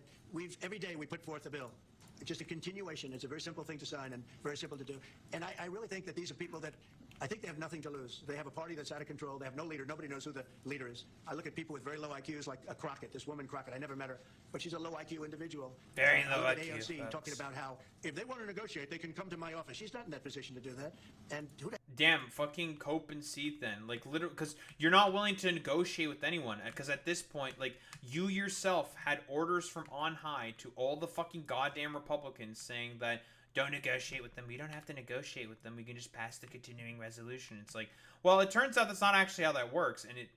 every day we put forth a bill. It's just a continuation. It's a very simple thing to sign and very simple to do. And I really think that these are people that, I think they have nothing to lose. They have a party that's out of control. They have no leader. Nobody knows who the leader is. I look at people with very low IQs like a Crockett, this woman Crockett. I never met her, but she's a low IQ individual. Very I low look at IQ. AOC talking about how if they want to negotiate, they can come to my office. She's not in that position to do that. And who the Damn, fucking cope and seethe then. Like, literally, because you're not willing to negotiate with anyone. Because at this point, like, you yourself had orders from on high to all the fucking goddamn Republicans saying that don't negotiate with them. We don't have to negotiate with them. We can just pass the continuing resolution. It's like, well, it turns out that's not actually how that works. And it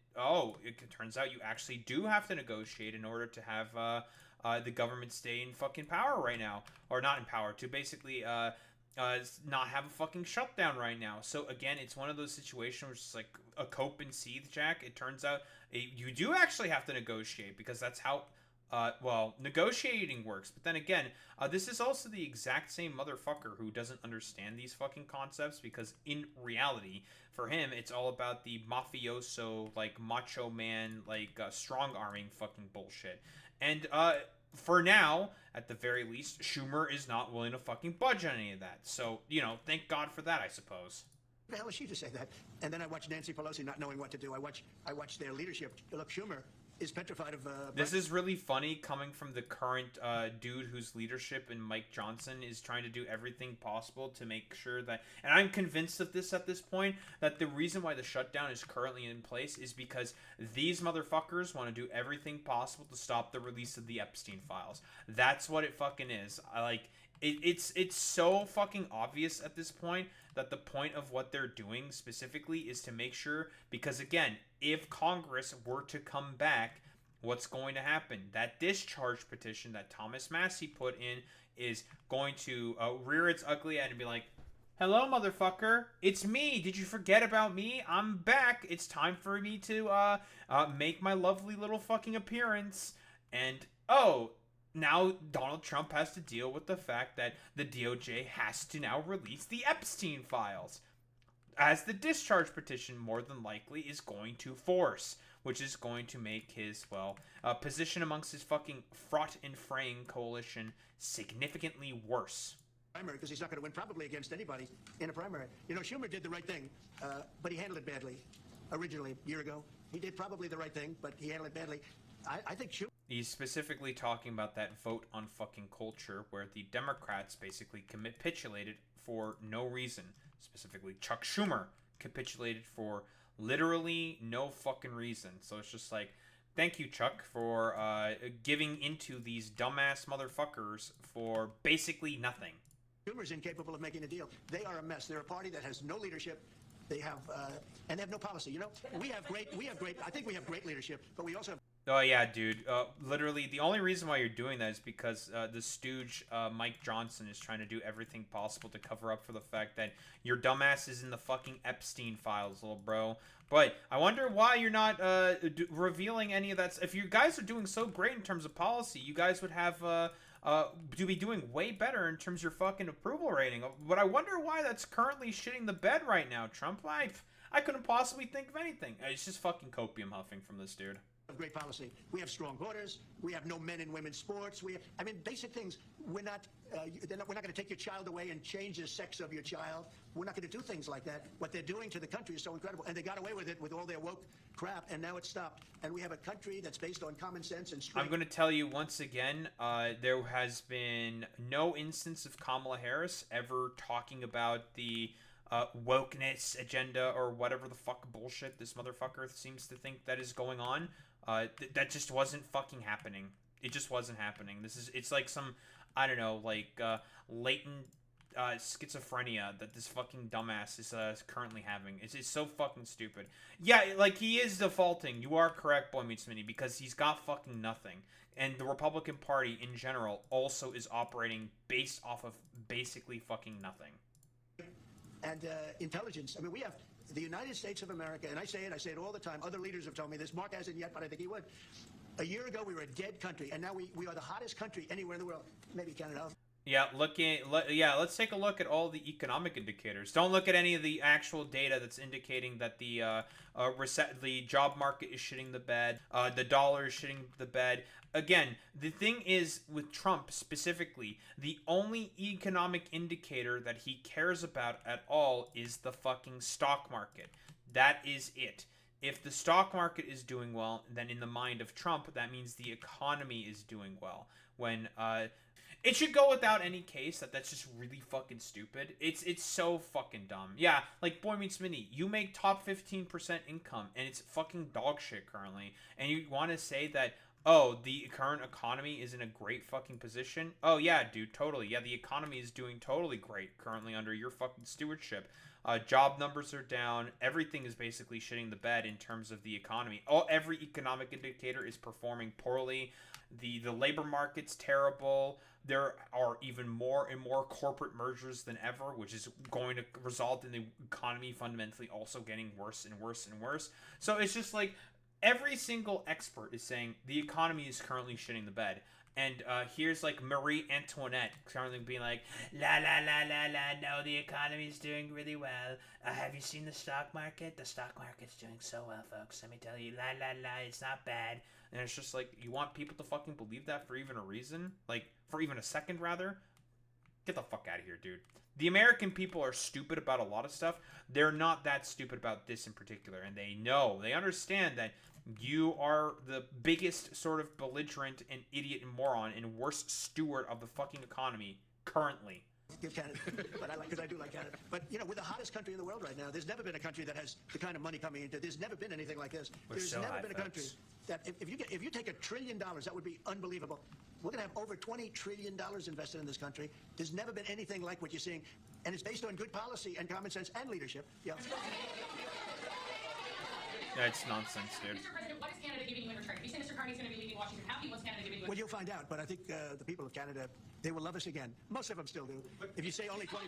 turns out you actually do have to negotiate in order to have the government stay in fucking power right now. Or not in power, to basically not have a fucking shutdown right now. So again, it's one of those situations where it's like a cope and seethe, Jack. It turns out you do actually have to negotiate because that's how negotiating works. But then again, this is also the exact same motherfucker who doesn't understand these fucking concepts, because in reality, for him, it's all about the mafioso, like, macho man, like, strong-arming fucking bullshit. And, for now, at the very least, Schumer is not willing to fucking budge on any of that. So, thank God for that, I suppose. the hell is she to say that? And then I watch Nancy Pelosi not knowing what to do. I watch their leadership. Look, Schumer is petrified of... This is really funny coming from the current dude whose leadership in Mike Johnson is trying to do everything possible to make sure that... And I'm convinced of this at this point, that the reason why the shutdown is currently in place is because these motherfuckers want to do everything possible to stop the release of the Epstein files. That's what it fucking is. It's so fucking obvious at this point that the point of what they're doing specifically is to make sure, because again, if Congress were to come back, what's going to happen? That discharge petition that Thomas Massie put in is going to rear its ugly head and be like, hello, motherfucker, it's me. Did you forget about me? I'm back. It's time for me to make my lovely little fucking appearance. And, now Donald Trump has to deal with the fact that the DOJ has to now release the Epstein files, as the discharge petition more than likely is going to force, which is going to make his, position amongst his fucking fraught and fraying coalition significantly worse. Primary, because he's not going to win probably against anybody in a primary. You know, Schumer did the right thing, but he handled it badly. Originally, a year ago, he did probably the right thing, but he handled it badly. I think Schumer... He's specifically talking about that vote on fucking culture where the Democrats basically capitulated for no reason. Specifically, Chuck Schumer capitulated for literally no fucking reason. So it's just like, thank you, Chuck, for giving into these dumbass motherfuckers for basically nothing. Schumer's incapable of making a deal. They are a mess. They're a party that has no leadership. They have, and they have no policy. You know, I think we have great leadership, but we also have... Oh, yeah, dude. Literally, the only reason why you're doing that is because the stooge, Mike Johnson, is trying to do everything possible to cover up for the fact that your dumbass is in the fucking Epstein files, little bro. But I wonder why you're not revealing any of that. If you guys are doing so great in terms of policy, you guys would have to be doing way better in terms of your fucking approval rating. But I wonder why that's currently shitting the bed right now, Trump. I couldn't possibly think of anything. It's just fucking copium huffing from this dude. Great policy. We have strong borders. We have no men in women's sports. Basic things. We're not going to take your child away and change the sex of your child. We're not going to do things like that. What they're doing to the country is so incredible, and they got away with it with all their woke crap, and now it's stopped. And we have a country that's based on common sense and strength. I'm going to tell you once again, there has been no instance of Kamala Harris ever talking about the wokeness agenda or whatever the fuck bullshit this motherfucker seems to think that is going on. That just wasn't fucking happening. It just wasn't happening. It's like some, I don't know, latent schizophrenia that this fucking dumbass is currently having. It's so fucking stupid. Yeah, he is defaulting. You are correct, Boy Meets Mini, because he's got fucking nothing. And the Republican Party in general also is operating based off of basically fucking nothing. and intelligence. I mean, we have the United States of America, and I say it all the time. Other leaders have told me this. Mark hasn't yet, but I think he would. A year ago, we were a dead country, and now we are the hottest country anywhere in the world. Maybe Canada. Yeah, let's take a look at all the economic indicators. Don't look at any of the actual data that's indicating that the job market is shitting the bed, the dollar is shitting the bed. Again, the thing is with Trump specifically, the only economic indicator that he cares about at all is the fucking stock market. That is it. If the stock market is doing well, then in the mind of Trump, that means the economy is doing well. When it should go without any case that that's just really fucking stupid. It's so fucking dumb. Yeah, like Boy Meets Mini, you make top 15% income, and it's fucking dog shit currently, and you want to say that, oh, the current economy is in a great fucking position? Oh yeah, dude, totally. Yeah, the economy is doing totally great currently under your fucking stewardship. Job numbers are down. Everything is basically shitting the bed in terms of the economy. Every economic indicator is performing poorly. The labor market's terrible. There are even more and more corporate mergers than ever, which is going to result in the economy fundamentally also getting worse and worse and worse. So it's just like every single expert is saying the economy is currently shitting the bed. And here's like Marie Antoinette currently being like, la la la la la, no, the economy's doing really well. Have you seen the stock market? The stock market's doing so well, folks. Let me tell you, la la la, it's not bad. And it's just like, you want people to fucking believe that for even a reason? Like, for even a second, rather? Get the fuck out of here, dude. The American people are stupid about a lot of stuff. They're not that stupid about this in particular. And they understand that you are the biggest sort of belligerent and idiot and moron and worst steward of the fucking economy currently. Give Canada, but I do like Canada. But you know, we're the hottest country in the world right now. There's never been a country that has the kind of money coming into. There's never been anything like this. There's never been a country that if you take $1 trillion, that would be unbelievable. We're going to have over $20 trillion invested in this country. There's never been anything like what you're seeing, and it's based on good policy and common sense and leadership. Yeah. That's nonsense, dude. Mr. President, what is Canada giving you in return? If you say Mr. Carney's going to be leaving Washington, how many what's Canada giving you? Well, you'll find out, but I think the people of Canada, they will love us again. Most of them still do. If you say only 25%.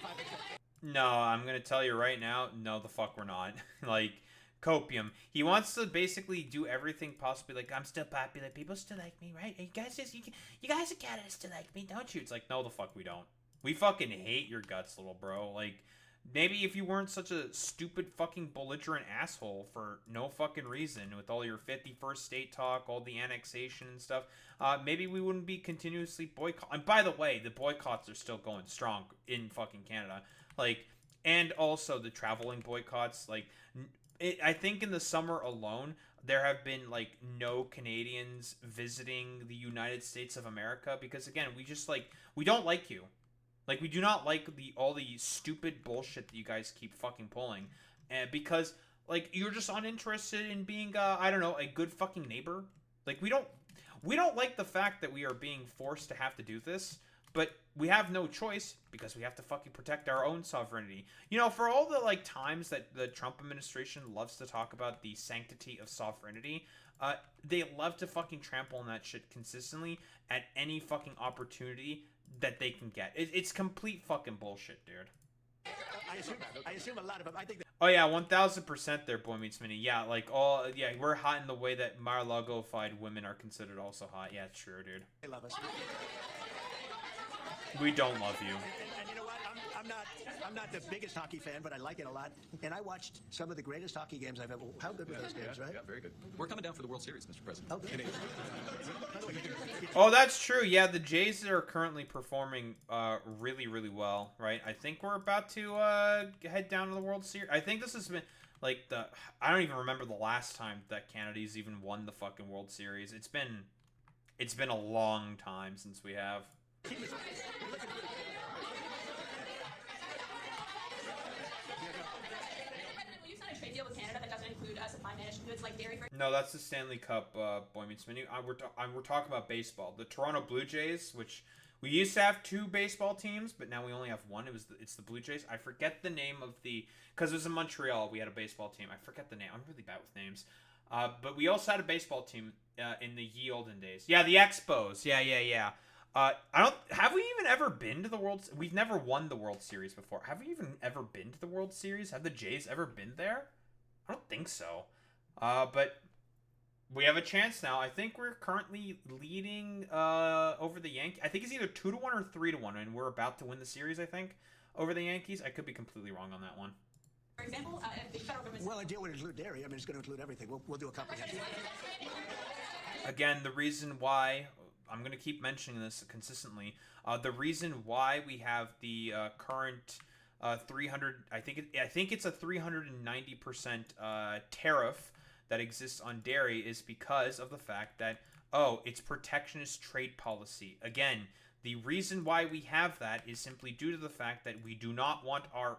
No, I'm going to tell you right now, no, the fuck we're not. Like, copium. He wants to basically do everything possibly. Like, I'm still popular. People still like me, right? You guys in Canada still like me, don't you? It's like, no, the fuck we don't. We fucking hate your guts, little bro. Like, maybe if you weren't such a stupid fucking belligerent asshole for no fucking reason with all your 51st state talk, all the annexation and stuff, maybe we wouldn't be continuously boycott. And by the way, the boycotts are still going strong in fucking Canada. Like, and also the traveling boycotts. Like, I think in the summer alone, there have been, like, no Canadians visiting the United States of America because, again, we don't like you. Like, we do not like all the stupid bullshit that you guys keep fucking pulling. Because, like, you're just uninterested in being, I don't know, a good fucking neighbor. Like, we don't like the fact that we are being forced to have to do this, but we have no choice because we have to fucking protect our own sovereignty. You know, for all the, like, times that the Trump administration loves to talk about the sanctity of sovereignty, they love to fucking trample on that shit consistently at any fucking opportunity that they can get. It's complete fucking bullshit, dude. I assume a lot of them. I think that. Oh yeah, 1000% there, Boy Meets Mini. Yeah, like we're hot in the way that Mar-a-Lago-fied women are considered also hot. Yeah, it's true, dude. They love us. We don't love you. And you know what? I'm not the biggest hockey fan, but I like it a lot. And I watched some of the greatest hockey games I've ever. How good were those games, right? Yeah, very good. We're coming down for the World Series, Mr. President. Oh, good. Oh, that's true. Yeah, the Jays are currently performing really, really well, right? I think we're about to head down to the World Series. I think this has been like I don't even remember the last time that Canada's even won the fucking World Series. It's been a long time since we have. Deal with Canada that doesn't include supply managed goods like dairy. No, that's the Stanley Cup, Boy Meets Mini. We're talking about baseball. The Toronto Blue Jays, which we used to have 2 baseball teams, but now we only have 1. It's the Blue Jays. I forget the name of because it was in Montreal. We had a baseball team. I forget the name. I'm really bad with names. But we also had a baseball team in the ye olden days. Yeah, the Expos. Yeah. I don't. Have we even ever been to the World? We've never won the World Series before. Have we even ever been to the World Series? Have the Jays ever been there? I don't think so. But we have a chance now. I think we're currently leading over the Yankees. I think it's either 2-1 or 3-1, and we're about to win the series. I think over the Yankees. I could be completely wrong on that one. For example, if the federal government... Well, a deal would include dairy. I mean, it's going to include everything. We'll do a comprehensive. Again, the reason why I'm going to keep mentioning this consistently, the reason why we have the current 300, I think it's a 390% tariff that exists on dairy is because of the fact that, it's protectionist trade policy. Again, the reason why we have that is simply due to the fact that we do not want our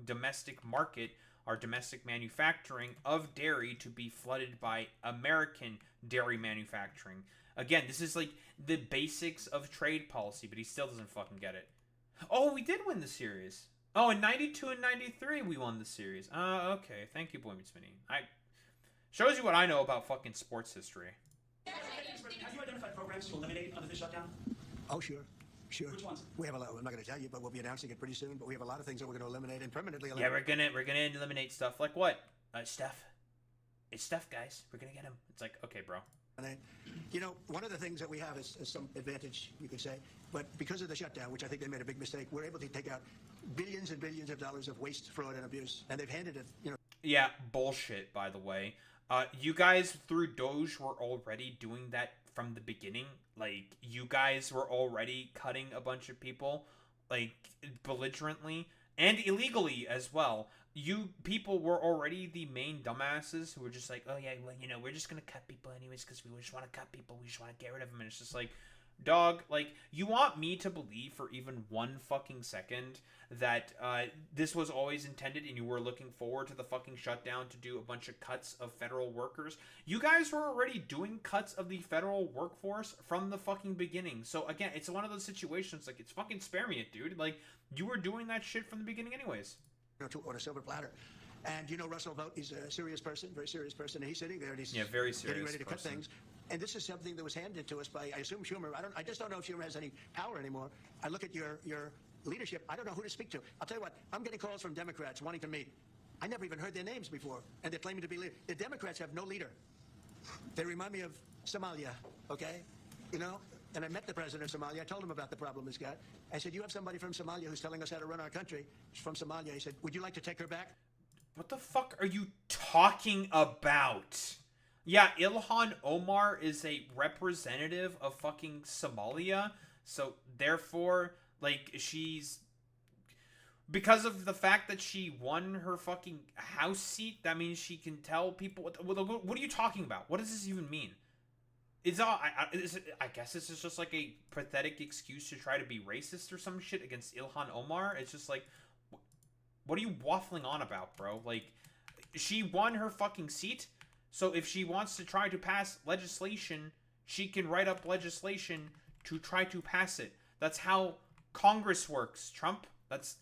domestic market, our domestic manufacturing of dairy to be flooded by American dairy manufacturing. Again, this is like the basics of trade policy, but he still doesn't fucking get it. Oh, we did win the series. Oh, in 92 and 93 we won the series. Okay. Thank you, Boy Meets Mini. Shows you what I know about fucking sports history. Have you identified programs to eliminate under the shutdown? Oh, sure. Which ones? We have a lot. I'm not going to tell you, but we'll be announcing it pretty soon. But we have a lot of things that we're going to eliminate and permanently eliminate. Yeah, we're gonna eliminate stuff like what? Stuff. It's stuff, guys. We're gonna get him. It's like, okay, bro. And one of the things that we have is some advantage, you could say, but because of the shutdown, which I think they made a big mistake, we're able to take out billions and billions of dollars of waste, fraud, and abuse, and they've handed it, Yeah, bullshit, by the way. You guys, through Doge, were already doing that from the beginning. Like, you guys were already cutting a bunch of people, like, belligerently, and illegally as well. You people were already the main dumbasses who were just like, oh yeah, well, we're just gonna cut people anyways because we just want to cut people. We just want to get rid of them. And it's just like, dog, like, you want me to believe for even one fucking second that this was always intended and you were looking forward to the fucking shutdown to do a bunch of cuts of federal workers? You guys were already doing cuts of the federal workforce from the fucking beginning. So again, it's one of those situations, like, it's fucking spare me it, dude. Like, you were doing that shit from the beginning anyways. On a silver platter. And Russell Vogt, he's a serious person, very serious person, and he's sitting there and he's very serious getting ready to person. cut things. And this is something that was handed to us by, I assume, Schumer. I just don't know if Schumer has any power anymore. I look at your leadership. I don't know who to speak to. I'll tell you what, I'm getting calls from Democrats wanting to meet. I never even heard their names before, and they're claiming to be leaders. The Democrats have no leader. They remind me of Somalia, okay? And I met the president of Somalia. I told him about the problem he's got. I said, you have somebody from Somalia who's telling us how to run our country. She's from Somalia. He said, would you like to take her back? What the fuck are you talking about? Yeah, Ilhan Omar is a representative of fucking Somalia. So, therefore, like, she's... Because of the fact that she won her fucking House seat, that means she can tell people... What are you talking about? What does this even mean? I guess this is just like a pathetic excuse to try to be racist or some shit against Ilhan Omar. It's just like, what are you waffling on about, bro? Like, she won her fucking seat, so if she wants to try to pass legislation, she can write up legislation to try to pass it. That's how Congress works, Trump. That's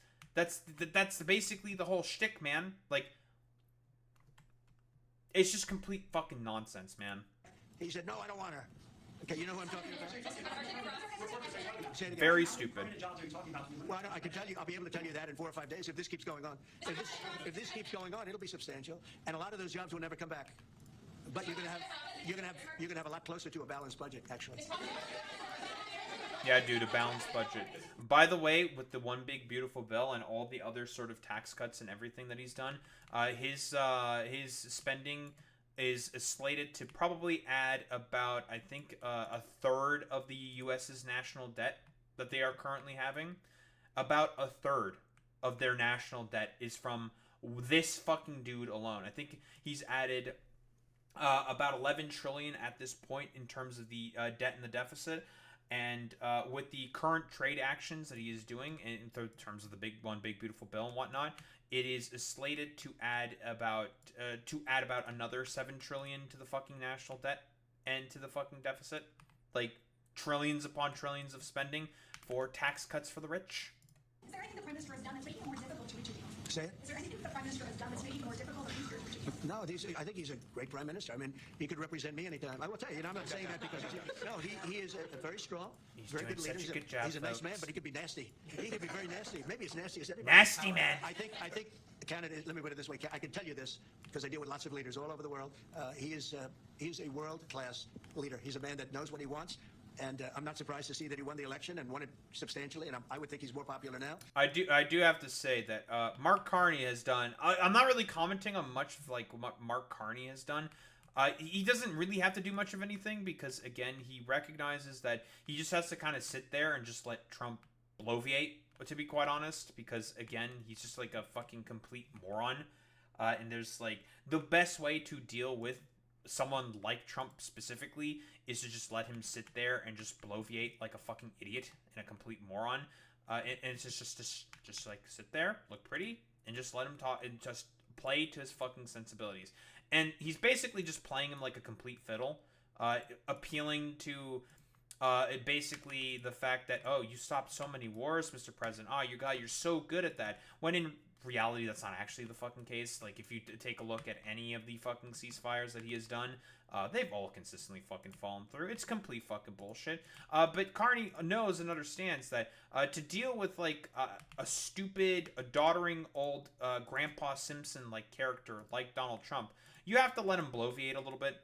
basically the whole shtick, man. Like, it's just complete fucking nonsense, man. He said, no, I don't want her. Okay, you know who I'm talking about? Very stupid. Well, I can tell you, I'll be able to tell you that in 4 or 5 days if this keeps going on. If this keeps going on, it'll be substantial, and a lot of those jobs will never come back. But you're gonna have a lot closer to a balanced budget, actually. Yeah, dude, a balanced budget. By the way, with the one big beautiful bill and all the other sort of tax cuts and everything that he's done, his spending is slated to probably add about, I think, a third of the U.S.'s national debt that they are currently having. About a third of their national debt is from this fucking dude alone. I think he's added about 11 trillion at this point in terms of the debt and the deficit. And with the current trade actions that he is doing in terms of the one big beautiful bill and whatnot, it is slated to add about another 7 trillion to the fucking national debt and to the fucking deficit. Like, trillions upon trillions of spending for tax cuts for the rich. Is there anything the Prime Minister has done that's making it more difficult to reach a deal? Say it? Is there anything that the Prime Minister has done that's made it more difficult or easier to do? No, I think he's a great prime minister. I mean, he could represent me anytime. I will tell you, I'm not saying that because he is a very strong, very good leader. He's a nice man, but he could be nasty. He could be very nasty. Maybe as nasty as anybody. Nasty man. I think Canada. Let me put it this way. I can tell you this because I deal with lots of leaders all over the world. He's a world-class leader. He's a man that knows what he wants. And I'm not surprised to see that he won the election and won it substantially. And I would think he's more popular now. I do have to say that Mark Carney has done. I'm not really commenting on much of like what Mark Carney has done. He doesn't really have to do much of anything because again he recognizes that he just has to kind of sit there and just let Trump bloviate. To be quite honest, because again he's just like a fucking complete moron. And there's like the best way to deal with someone like Trump specifically is to just let him sit there and just bloviate like a fucking idiot and a complete moron. And it's just like sit there, look pretty, and just let him talk and just play to his fucking sensibilities. And he's basically just playing him like a complete fiddle, appealing to basically the fact that, oh, you stopped so many wars, Mr. President. Oh, you're so good at that. When in reality, that's not actually the fucking case. Like, if you take a look at any of the fucking ceasefires that he has done, they've all consistently fucking fallen through. It's complete fucking bullshit. But Carney knows and understands that to deal with, like, a stupid, doddering old Grandpa Simpson-like character like Donald Trump, you have to let him bloviate a little bit.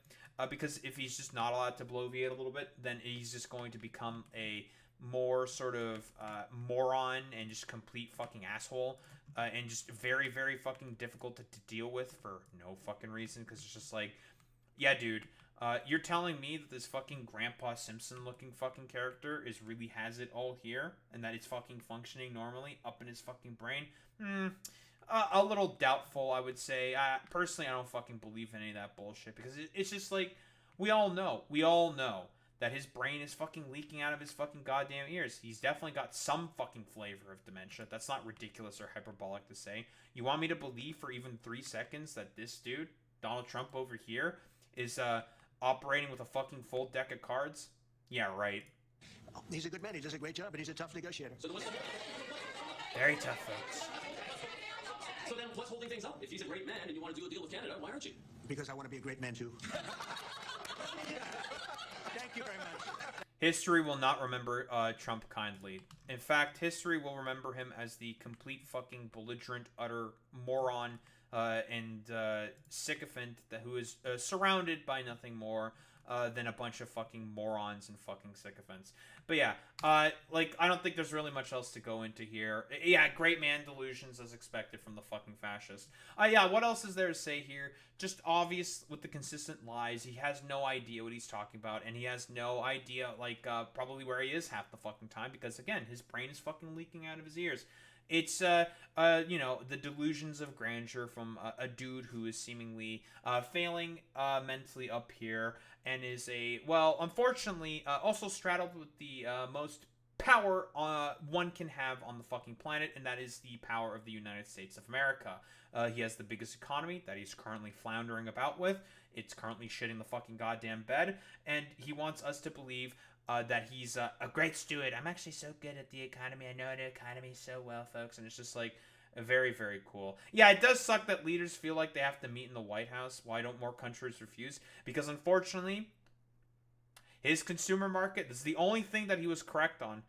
Because if he's just not allowed to bloviate a little bit, then he's just going to become a more sort of moron and just complete fucking asshole. And just very, very fucking difficult to deal with for no fucking reason. Because it's just like, yeah, dude, you're telling me that this fucking Grandpa Simpson-looking fucking character really has it all here, and that it's fucking functioning normally up in his fucking brain? A little doubtful, I would say. Personally, I don't fucking believe in any of that bullshit, because it's just like, we all know that his brain is fucking leaking out of his fucking goddamn ears. He's definitely got some fucking flavor of dementia. That's not ridiculous or hyperbolic to say. You want me to believe for even 3 seconds that this dude, Donald Trump over here, is operating with a fucking full deck of cards? Yeah, right. He's a good man. He does a great job, and he's a tough negotiator. Very tough, folks. So then what's holding things up? If he's a great man and you want to do a deal with Canada, why aren't you? Because I want to be a great man, too. Thank you very much. History will not remember Trump kindly. In fact, history will remember him as the complete fucking belligerent, utter moron and sycophant who is surrounded by nothing more than a bunch of fucking morons and fucking sycophants. But yeah, like, I don't think there's really much else to go into here. Yeah, great man delusions as expected from the fucking fascist. Yeah, what else is there to say here? Just obvious with the consistent lies. He has no idea what he's talking about, and he has no idea, like, probably where he is half the fucking time, because, again, his brain is fucking leaking out of his ears. It's, you know, the delusions of grandeur from a dude who is seemingly failing mentally up here and is unfortunately, also straddled with the most power one can have on the fucking planet, and that is the power of the United States of America. He has the biggest economy that he's currently floundering about with. It's currently shitting the fucking goddamn bed, and he wants us to believe that he's a great steward. I'm actually so good at the economy. I know the economy so well, folks. And it's just like very, very cool. Yeah, it does suck that leaders feel like they have to meet in the White House. Why don't more countries refuse? Because unfortunately, his consumer market, this is the only thing that he was correct on.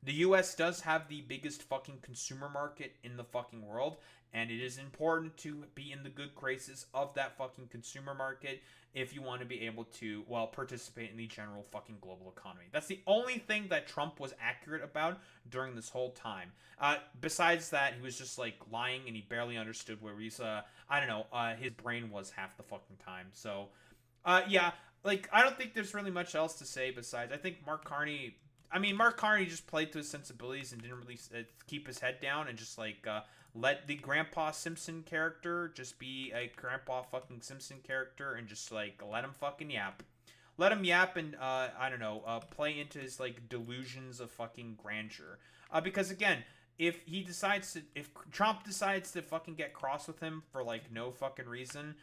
The U.S. does have the biggest fucking consumer market in the fucking world, and it is important to be in the good graces of that fucking consumer market if you want to be able to, well, participate in the general fucking global economy. That's the only thing that Trump was accurate about during this whole time. Besides that, he was just, like, lying, and he barely understood where he's, I don't know, his brain was half the fucking time. So, yeah, like, I don't think there's really much else to say besides, I think Mark Carney just played to his sensibilities and didn't really keep his head down and just, like, let the Grandpa Simpson character just be a Grandpa fucking Simpson character and just, like, let him fucking yap. Let him yap and, I don't know, play into his, like, delusions of fucking grandeur. Because, again, if Trump decides to fucking get cross with him for, like, no fucking reason,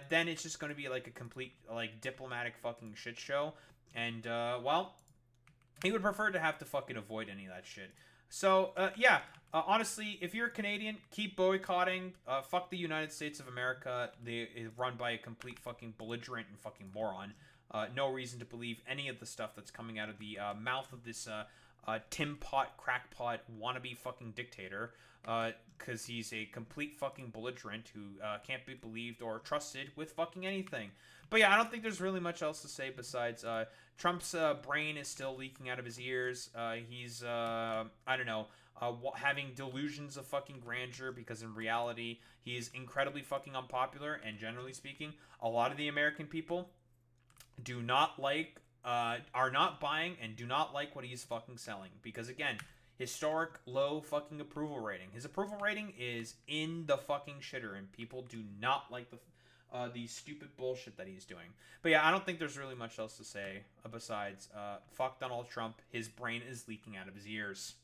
then it's just going to be, like, a complete, like, diplomatic fucking shit show. And, well, he would prefer to have to fucking avoid any of that shit. So, yeah, honestly, if you're a Canadian, keep boycotting. Fuck the United States of America. They is run by a complete fucking belligerent and fucking moron. No reason to believe any of the stuff that's coming out of the mouth of this Tim Pot, crackpot, wannabe fucking dictator. Because he's a complete fucking belligerent who can't be believed or trusted with fucking anything. But yeah, I don't think there's really much else to say besides Trump's brain is still leaking out of his ears. He's, I don't know, having delusions of fucking grandeur because in reality, he is incredibly fucking unpopular. And generally speaking, a lot of the American people do not like, are not buying and do not like what he's fucking selling. Because again, historic low fucking approval rating. His approval rating is in the fucking shitter, and people do not like the stupid bullshit that he's doing. But yeah, I don't think there's really much else to say besides fuck Donald Trump. His brain is leaking out of his ears.